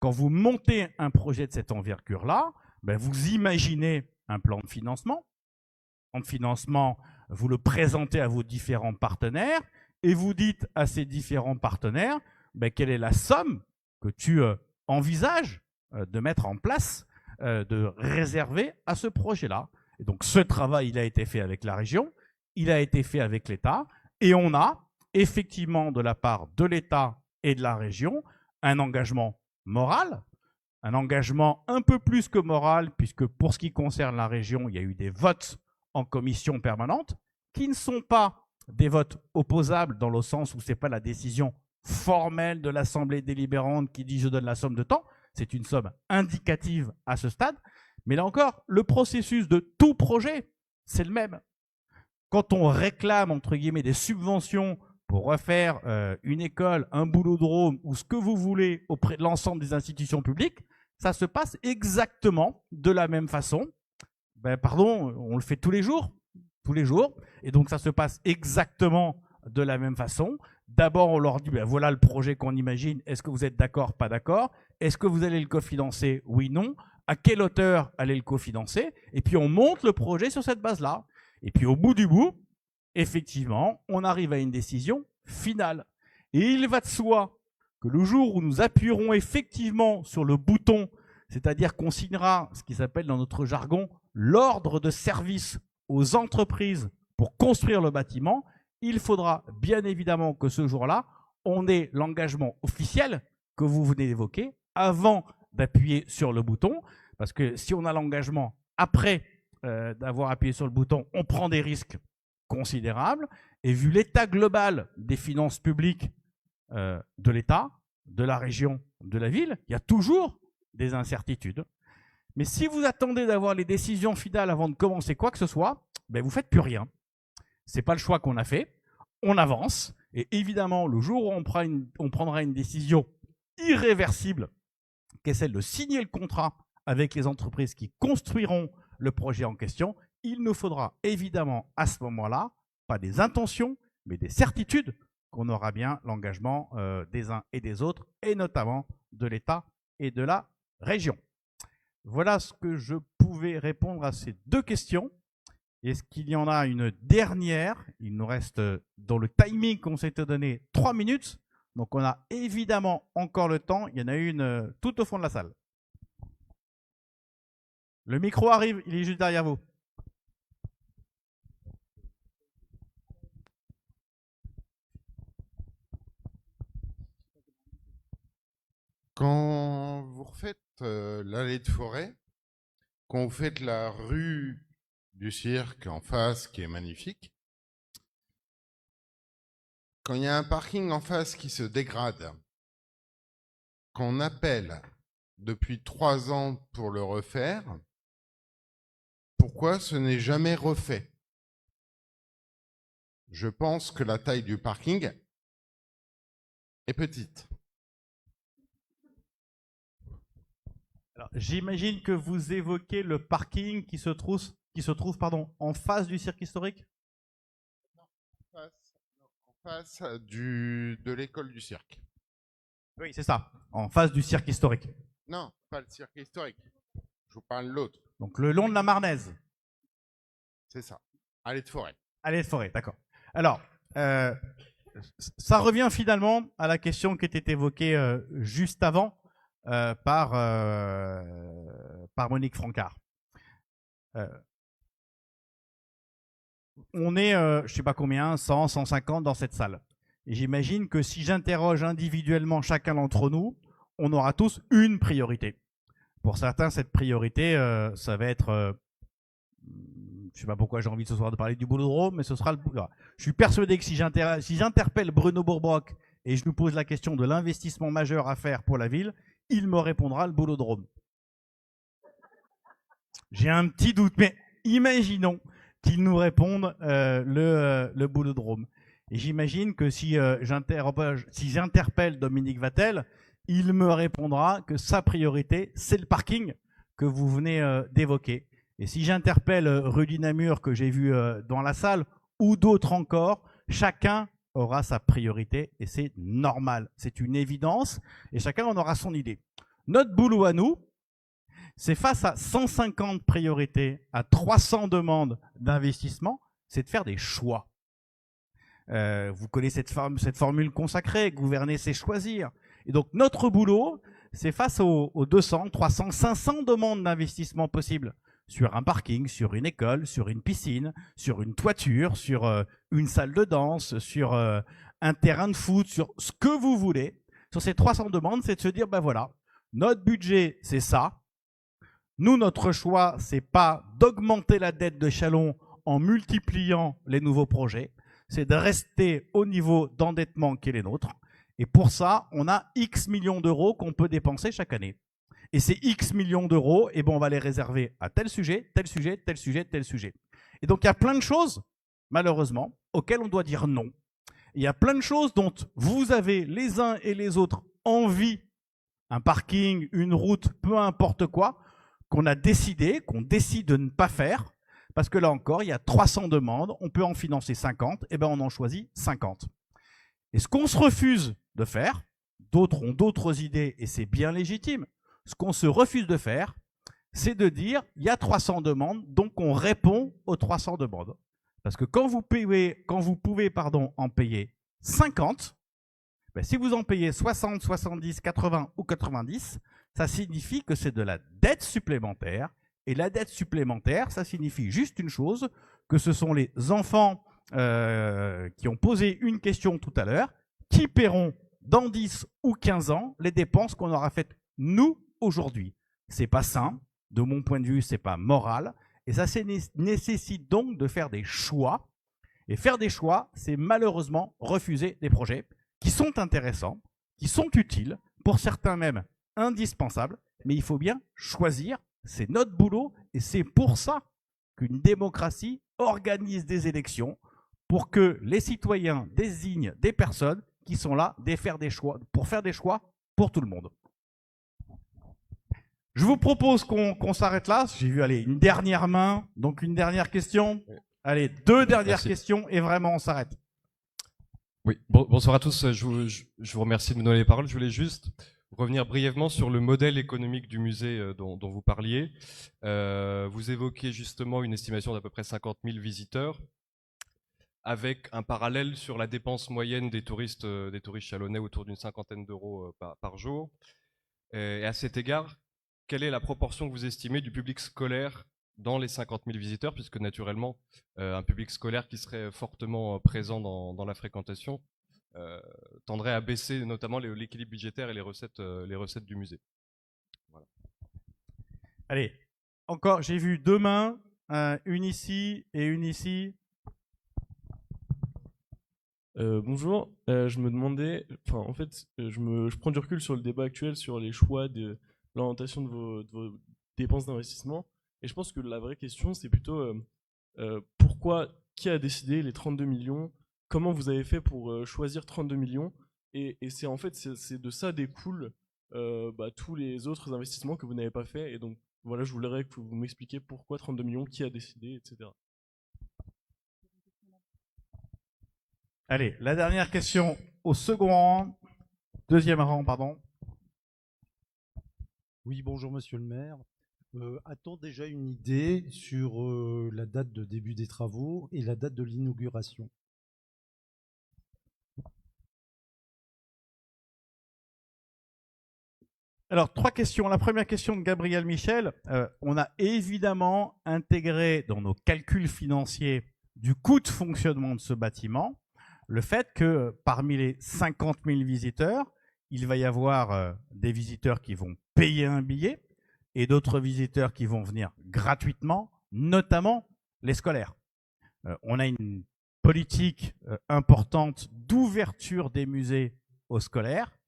Quand vous montez un projet de cette envergure-là, ben vous imaginez un plan de financement. Le plan de financement, vous le présentez à vos différents partenaires et vous dites à ces différents partenaires ben, quelle est la somme que tu envisages de mettre en place, de réserver à ce projet-là. Et donc ce travail, il a été fait avec la région, il a été fait avec l'État et on a effectivement de la part de l'État et de la région un engagement moral, un engagement un peu plus que moral, puisque pour ce qui concerne la région, il y a eu des votes en commission permanente, qui ne sont pas des votes opposables dans le sens où ce n'est pas la décision formelle de l'Assemblée délibérante qui dit « je donne la somme de temps », c'est une somme indicative à ce stade. Mais là encore, le processus de tout projet, c'est le même. Quand on réclame, entre guillemets, des subventions pour refaire une école, un boulodrome ou ce que vous voulez auprès de l'ensemble des institutions publiques, ça se passe exactement de la même façon. Ben, pardon, on le fait tous les jours. Et donc ça se passe exactement de la même façon. D'abord, on leur dit, ben, voilà le projet qu'on imagine. Est-ce que vous êtes d'accord, pas d'accord? Est-ce que vous allez le cofinancer? Oui, non. À quelle hauteur allez le cofinancer? Et puis on monte le projet sur cette base-là. Et puis au bout du bout, effectivement, on arrive à une décision finale. Et il va de soi que le jour où nous appuierons effectivement sur le bouton, c'est-à-dire qu'on signera ce qui s'appelle dans notre jargon l'ordre de service aux entreprises pour construire le bâtiment, il faudra bien évidemment que ce jour-là, on ait l'engagement officiel que vous venez d'évoquer avant d'appuyer sur le bouton, parce que si on a l'engagement après d'avoir appuyé sur le bouton, on prend des risques considérables, et vu l'état global des finances publiques de l'État, de la région, de la ville, il y a toujours des incertitudes. Mais si vous attendez d'avoir les décisions finales avant de commencer quoi que ce soit, ben vous ne faites plus rien. Ce n'est pas le choix qu'on a fait. On avance. Et évidemment, le jour où on prendra une décision irréversible, qui est celle de signer le contrat avec les entreprises qui construiront le projet en question, il nous faudra évidemment à ce moment-là, pas des intentions, mais des certitudes qu'on aura bien l'engagement des uns et des autres, et notamment de l'État et de la région. Voilà ce que je pouvais répondre à ces deux questions. Est-ce qu'il y en a une dernière? Il nous reste, dans le timing qu'on s'était donné, 3 minutes. Donc on a évidemment encore le temps. Il y en a une tout au fond de la salle. Le micro arrive, il est juste derrière vous. Quand vous refaites l'allée de forêt, quand vous faites la rue du cirque en face qui est magnifique, quand il y a un parking en face qui se dégrade, qu'on appelle depuis 3 ans pour le refaire, pourquoi ce n'est jamais refait? Je pense que la taille du parking est petite. J'imagine que vous évoquez le parking qui se trouve en face du cirque historique? En face de l'école du cirque. Oui, c'est ça, en face du cirque historique. Non, pas le cirque historique. Je vous parle de l'autre. Donc le long de la Marnaise. C'est ça. Allée de forêt. Allée de forêt, d'accord. Alors, ça revient finalement à la question qui était évoquée juste avant par Monique Francard. On est, je ne sais pas combien, 100, 150 dans cette salle. Et j'imagine que si j'interroge individuellement chacun d'entre nous, on aura tous une priorité. Pour certains, cette priorité, ça va être... je ne sais pas pourquoi j'ai envie ce soir de parler du Boulodrome, mais ce sera le... Je suis persuadé que si j'interpelle Bruno Bourbrock et je lui pose la question de l'investissement majeur à faire pour la ville, il me répondra le Boulodrome. J'ai un petit doute, mais imaginons qu'il nous réponde le Boulodrome. Et j'imagine que si j'interpelle Dominique Vattel, il me répondra que sa priorité, c'est le parking que vous venez d'évoquer. Et si j'interpelle Rudy Namur, que j'ai vu dans la salle, ou d'autres encore, chacun aura sa priorité et c'est normal. C'est une évidence et chacun en aura son idée. Notre boulot à nous, c'est face à 150 priorités, à 300 demandes d'investissement, c'est de faire des choix. Vous connaissez cette formule consacrée, gouverner c'est choisir. Et donc notre boulot, c'est face aux 200, 300, 500 demandes d'investissement possibles sur un parking, sur une école, sur une piscine, sur une toiture, sur une salle de danse, sur un terrain de foot, sur ce que vous voulez. Sur ces 300 demandes, c'est de se dire, ben voilà, notre budget, c'est ça. Nous, notre choix, c'est pas d'augmenter la dette de Châlons en multipliant les nouveaux projets, c'est de rester au niveau d'endettement qui est les nôtres. Et pour ça, on a X millions d'euros qu'on peut dépenser chaque année. Et ces X millions d'euros, eh ben, on va les réserver à tel sujet, tel sujet, tel sujet, tel sujet. Et donc, il y a plein de choses, malheureusement, auxquelles on doit dire non. Il y a plein de choses dont vous avez les uns et les autres envie, un parking, une route, peu importe quoi, qu'on a décidé, qu'on décide de ne pas faire, parce que là encore, il y a 300 demandes, on peut en financer 50, et ben on en choisit 50. Et ce qu'on se refuse de faire, d'autres ont d'autres idées et c'est bien légitime, ce qu'on se refuse de faire, c'est de dire il y a 300 demandes, donc on répond aux 300 demandes. Parce que quand vous pouvez en payer 50, ben si vous en payez 60, 70, 80 ou 90, ça signifie que c'est de la dette supplémentaire. Et la dette supplémentaire, ça signifie juste une chose, que ce sont les enfants qui ont posé une question tout à l'heure, qui paieront dans 10 ou 15 ans les dépenses qu'on aura faites nous aujourd'hui. C'est pas sain, de mon point de vue, c'est pas moral, et ça nécessite donc de faire des choix. Et faire des choix, c'est malheureusement refuser des projets qui sont intéressants, qui sont utiles, pour certains même indispensables, mais il faut bien choisir, c'est notre boulot, et c'est pour ça qu'une démocratie organise des élections, pour que les citoyens désignent des personnes qui sont là pour faire des choix pour tout le monde. Je vous propose qu'on s'arrête là. J'ai vu, allez, une dernière main, donc une dernière question. Allez, 2 dernières questions et vraiment on s'arrête. Oui, bonsoir à tous. Je vous remercie de me donner les paroles. Je voulais juste revenir brièvement sur le modèle économique du musée dont vous parliez. Vous évoquiez justement une estimation d'à peu près 50 000 visiteurs, avec un parallèle sur la dépense moyenne des touristes chalonnais autour d'une 50aine d'euros par jour. Et à cet égard, quelle est la proportion que vous estimez du public scolaire dans les 50 000 visiteurs, puisque naturellement, un public scolaire qui serait fortement présent dans la fréquentation tendrait à baisser notamment l'équilibre budgétaire et les recettes du musée. Voilà. Allez, encore, j'ai vu 2 mains, une ici et une ici. Bonjour, je me demandais, en fait, je prends du recul sur le débat actuel sur les choix de l'orientation de vos dépenses d'investissement, et je pense que la vraie question, c'est plutôt pourquoi, qui a décidé les 32 millions, comment vous avez fait pour choisir 32 millions, et c'est en fait, c'est de ça découlent tous les autres investissements que vous n'avez pas fait, et donc voilà, je voudrais que vous m'expliquiez pourquoi 32 millions, qui a décidé, etc. Allez, la dernière question au second rang, deuxième rang, pardon. Oui, bonjour Monsieur le maire. A-t-on déjà une idée sur la date de début des travaux et la date de l'inauguration? Alors, 3 questions. La première question de Gabriel Michel. On a évidemment intégré dans nos calculs financiers du coût de fonctionnement de ce bâtiment le fait que parmi les 50 000 visiteurs, il va y avoir des visiteurs qui vont payer un billet et d'autres visiteurs qui vont venir gratuitement, notamment les scolaires. On a une politique importante d'ouverture des musées aux scolaires.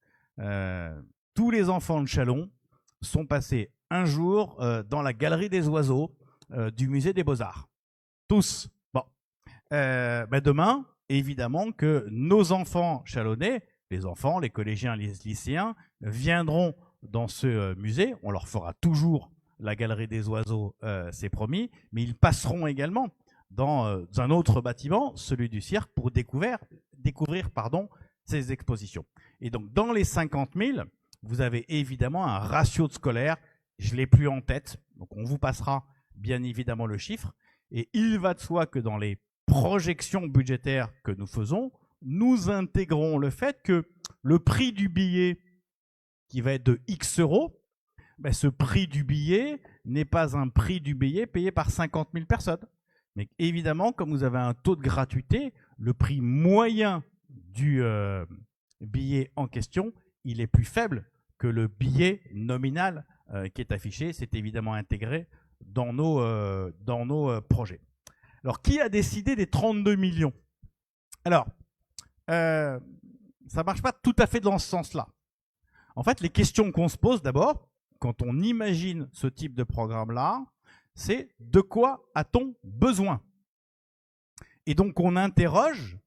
Tous les enfants de Châlons sont passés un jour dans la galerie des oiseaux du musée des Beaux-Arts. Tous. Bon. Demain, évidemment que nos enfants chalonnais, les enfants, les collégiens, les lycéens, viendront dans ce musée. On leur fera toujours la galerie des oiseaux, c'est promis, mais ils passeront également dans un autre bâtiment, celui du cirque, pour découvrir ces expositions. Et donc, dans les 50 000, vous avez évidemment un ratio de scolaires, je ne l'ai plus en tête, donc on vous passera bien évidemment le chiffre, et il va de soi que dans les projections budgétaires que nous faisons, nous intégrons le fait que le prix du billet qui va être de X euros, ce prix du billet n'est pas un prix du billet payé par 50 000 personnes. Mais évidemment, comme vous avez un taux de gratuité, le prix moyen du billet en question, il est plus faible que le billet nominal qui est affiché. C'est évidemment intégré dans nos projets. Alors, qui a décidé des 32 millions? Alors, ça ne marche pas tout à fait dans ce sens-là. En fait, les questions qu'on se pose d'abord, quand on imagine ce type de programme-là, c'est de quoi a-t-on besoin? Et donc, on interroge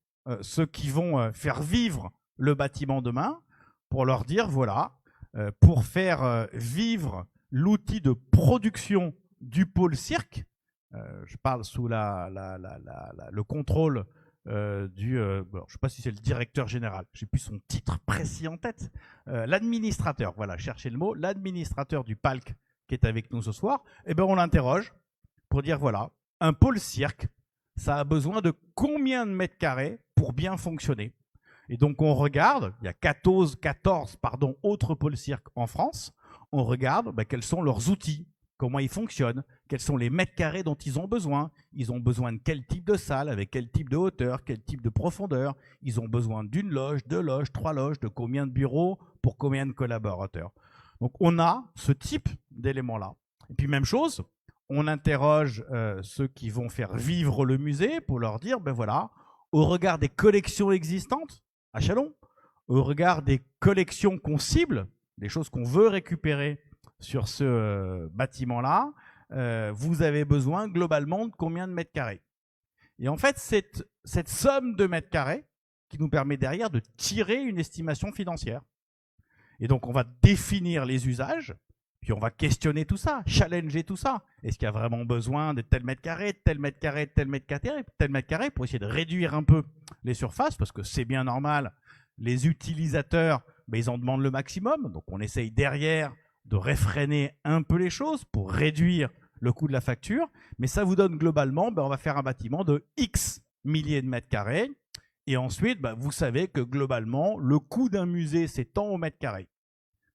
ceux qui vont faire vivre le bâtiment demain pour leur dire, voilà, pour faire vivre l'outil de production du pôle cirque, je parle sous le contrôle je ne sais pas si c'est le directeur général, je n'ai plus son titre précis en tête, l'administrateur, voilà, cherchez le mot, l'administrateur du PALC qui est avec nous ce soir, et ben on l'interroge pour dire, voilà, un pôle cirque, ça a besoin de combien de mètres carrés pour bien fonctionner? Et donc on regarde, il y a 14 autres pôles cirque en France, on regarde quels sont leurs outils, comment ils fonctionnent, quels sont les mètres carrés dont ils ont besoin de quel type de salle, avec quel type de hauteur, quel type de profondeur, ils ont besoin d'une loge, 2 loges, 3 loges, de combien de bureaux, pour combien de collaborateurs. Donc on a ce type d'éléments-là. Et puis même chose, on interroge ceux qui vont faire vivre le musée pour leur dire, ben voilà, au regard des collections existantes à Châlons, au regard des collections qu'on cible, des choses qu'on veut récupérer sur ce bâtiment-là, vous avez besoin globalement de combien de mètres carrés? Et en fait, cette somme de mètres carrés qui nous permet derrière de tirer une estimation financière. Et donc, on va définir les usages, puis on va questionner tout ça, challenger tout ça. Est-ce qu'il y a vraiment besoin de tel mètre carré, de tel mètre carré, de tel mètre carré, tel mètre carré, pour essayer de réduire un peu les surfaces, parce que c'est bien normal, les utilisateurs, ils en demandent le maximum, donc on essaye derrière de réfréner un peu les choses pour réduire le coût de la facture, mais ça vous donne globalement, on va faire un bâtiment de X milliers de mètres carrés, et ensuite, vous savez que globalement, le coût d'un musée, c'est tant au mètre carré.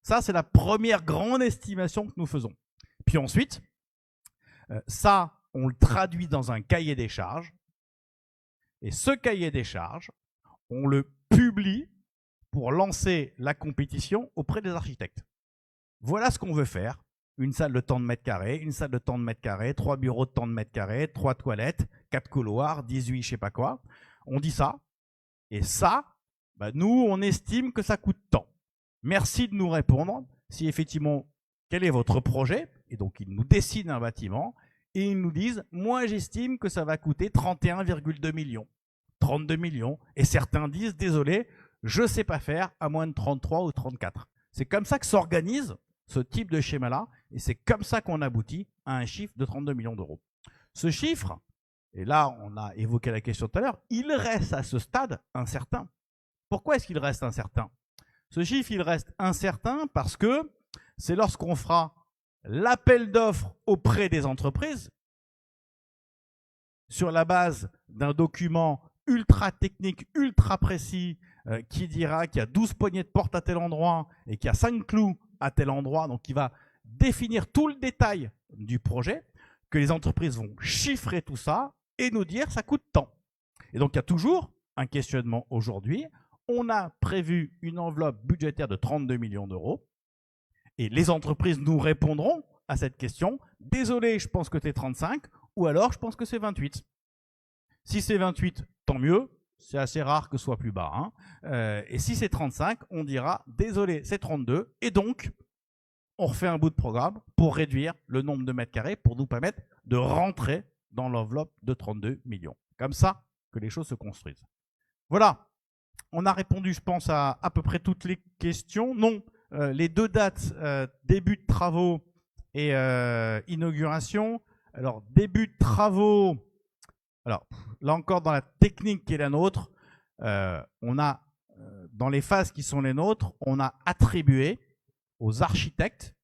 Ça, c'est la première grande estimation que nous faisons. Puis ensuite, ça, on le traduit dans un cahier des charges, et ce cahier des charges, on le publie pour lancer la compétition auprès des architectes. Voilà ce qu'on veut faire. Une salle de tant de mètres carrés, une salle de tant de mètres carrés, 3 bureaux de tant de mètres carrés, 3 toilettes, 4 couloirs, 18 je sais pas quoi. On dit ça. Et ça, nous, on estime que ça coûte tant. Merci de nous répondre si effectivement, quel est votre projet? Et donc, ils nous dessinent un bâtiment et ils nous disent, moi, j'estime que ça va coûter 31,2 millions, 32 millions. Et certains disent, désolé, je ne sais pas faire à moins de 33 ou 34. C'est comme ça que s'organise ce type de schéma-là, et c'est comme ça qu'on aboutit à un chiffre de 32 millions d'euros. Ce chiffre, et là on a évoqué la question tout à l'heure, il reste à ce stade incertain. Pourquoi est-ce qu'il reste incertain? Ce chiffre, il reste incertain parce que c'est lorsqu'on fera l'appel d'offres auprès des entreprises, sur la base d'un document ultra technique, ultra précis, qui dira qu'il y a 12 poignées de porte à tel endroit et qu'il y a 5 clous à tel endroit, donc qui va définir tout le détail du projet, que les entreprises vont chiffrer tout ça et nous dire ça coûte tant. Et donc il y a toujours un questionnement aujourd'hui. On a prévu une enveloppe budgétaire de 32 millions d'euros et les entreprises nous répondront à cette question. Désolé, je pense que c'est 35 ou alors je pense que c'est 28. Si c'est 28, tant mieux. C'est assez rare que ce soit plus bas. Et si c'est 35, on dira désolé, c'est 32. Et donc, on refait un bout de programme pour réduire le nombre de mètres carrés pour nous permettre de rentrer dans l'enveloppe de 32 millions. Comme ça que les choses se construisent. Voilà. On a répondu, je pense, à peu près toutes les questions. Non, les deux dates, début de travaux et inauguration. Alors, début de travaux. Alors, là encore, dans la technique qui est la nôtre, on a, dans les phases qui sont les nôtres, on a attribué aux architectes,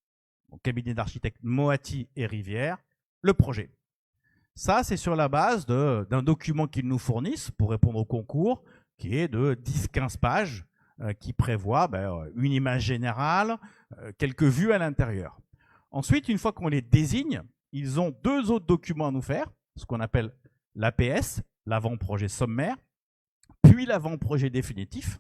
au cabinet d'architectes Moati et Rivière, le projet. Ça, c'est sur la base d'un document qu'ils nous fournissent pour répondre au concours, qui est de 10-15 pages, qui prévoit une image générale, quelques vues à l'intérieur. Ensuite, une fois qu'on les désigne, ils ont deux autres documents à nous faire, ce qu'on appelle l'APS, l'avant-projet sommaire, puis l'avant-projet définitif.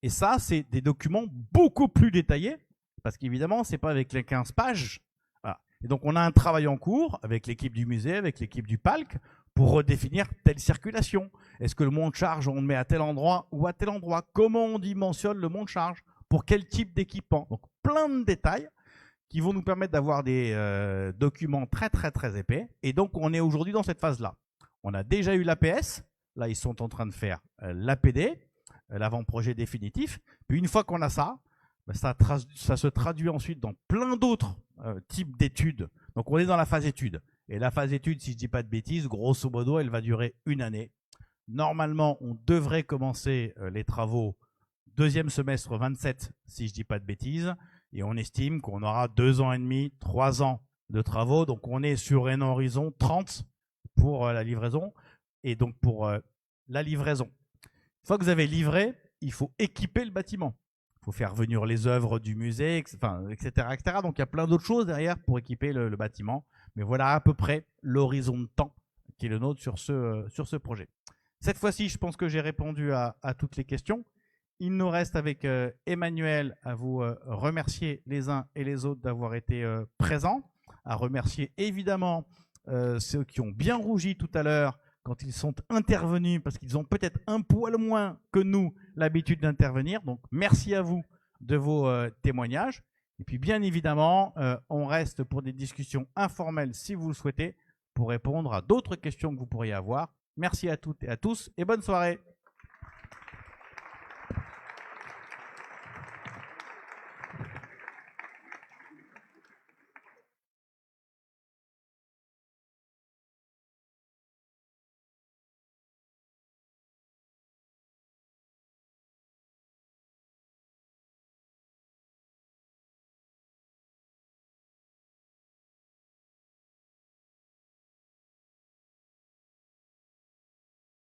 Et ça, c'est des documents beaucoup plus détaillés, parce qu'évidemment, ce n'est pas avec les 15 pages. Voilà. Et donc, on a un travail en cours avec l'équipe du musée, avec l'équipe du Palc, pour redéfinir telle circulation. Est-ce que le monte-charge, on le met à tel endroit ou à tel endroit? Comment on dimensionne le monte-charge? Pour quel type d'équipement? Donc, plein de détails qui vont nous permettre d'avoir des documents très très très épais. Et donc, on est aujourd'hui dans cette phase-là. On a déjà eu l'APS. Là, ils sont en train de faire l'APD, l'avant-projet définitif. Puis une fois qu'on a ça, ça se traduit ensuite dans plein d'autres types d'études. Donc, on est dans la phase étude. Et la phase étude, si je ne dis pas de bêtises, grosso modo, elle va durer 1 année. Normalement, on devrait commencer les travaux deuxième semestre 27, si je ne dis pas de bêtises. Et on estime qu'on aura 2 ans et demi, 3 ans de travaux. Donc, on est sur un horizon 30 pour la livraison. Et donc, pour la livraison, une fois que vous avez livré, il faut équiper le bâtiment. Il faut faire venir les œuvres du musée, etc., etc. Donc, il y a plein d'autres choses derrière pour équiper le bâtiment. Mais voilà à peu près l'horizon de temps qui est le nôtre sur ce projet. Cette fois-ci, je pense que j'ai répondu à toutes les questions. Il nous reste avec Emmanuel à vous remercier les uns et les autres d'avoir été présents, à remercier évidemment ceux qui ont bien rougi tout à l'heure quand ils sont intervenus, parce qu'ils ont peut-être un poil moins que nous l'habitude d'intervenir. Donc, merci à vous de vos témoignages. Et puis, bien évidemment, on reste pour des discussions informelles, si vous le souhaitez, pour répondre à d'autres questions que vous pourriez avoir. Merci à toutes et à tous, et bonne soirée.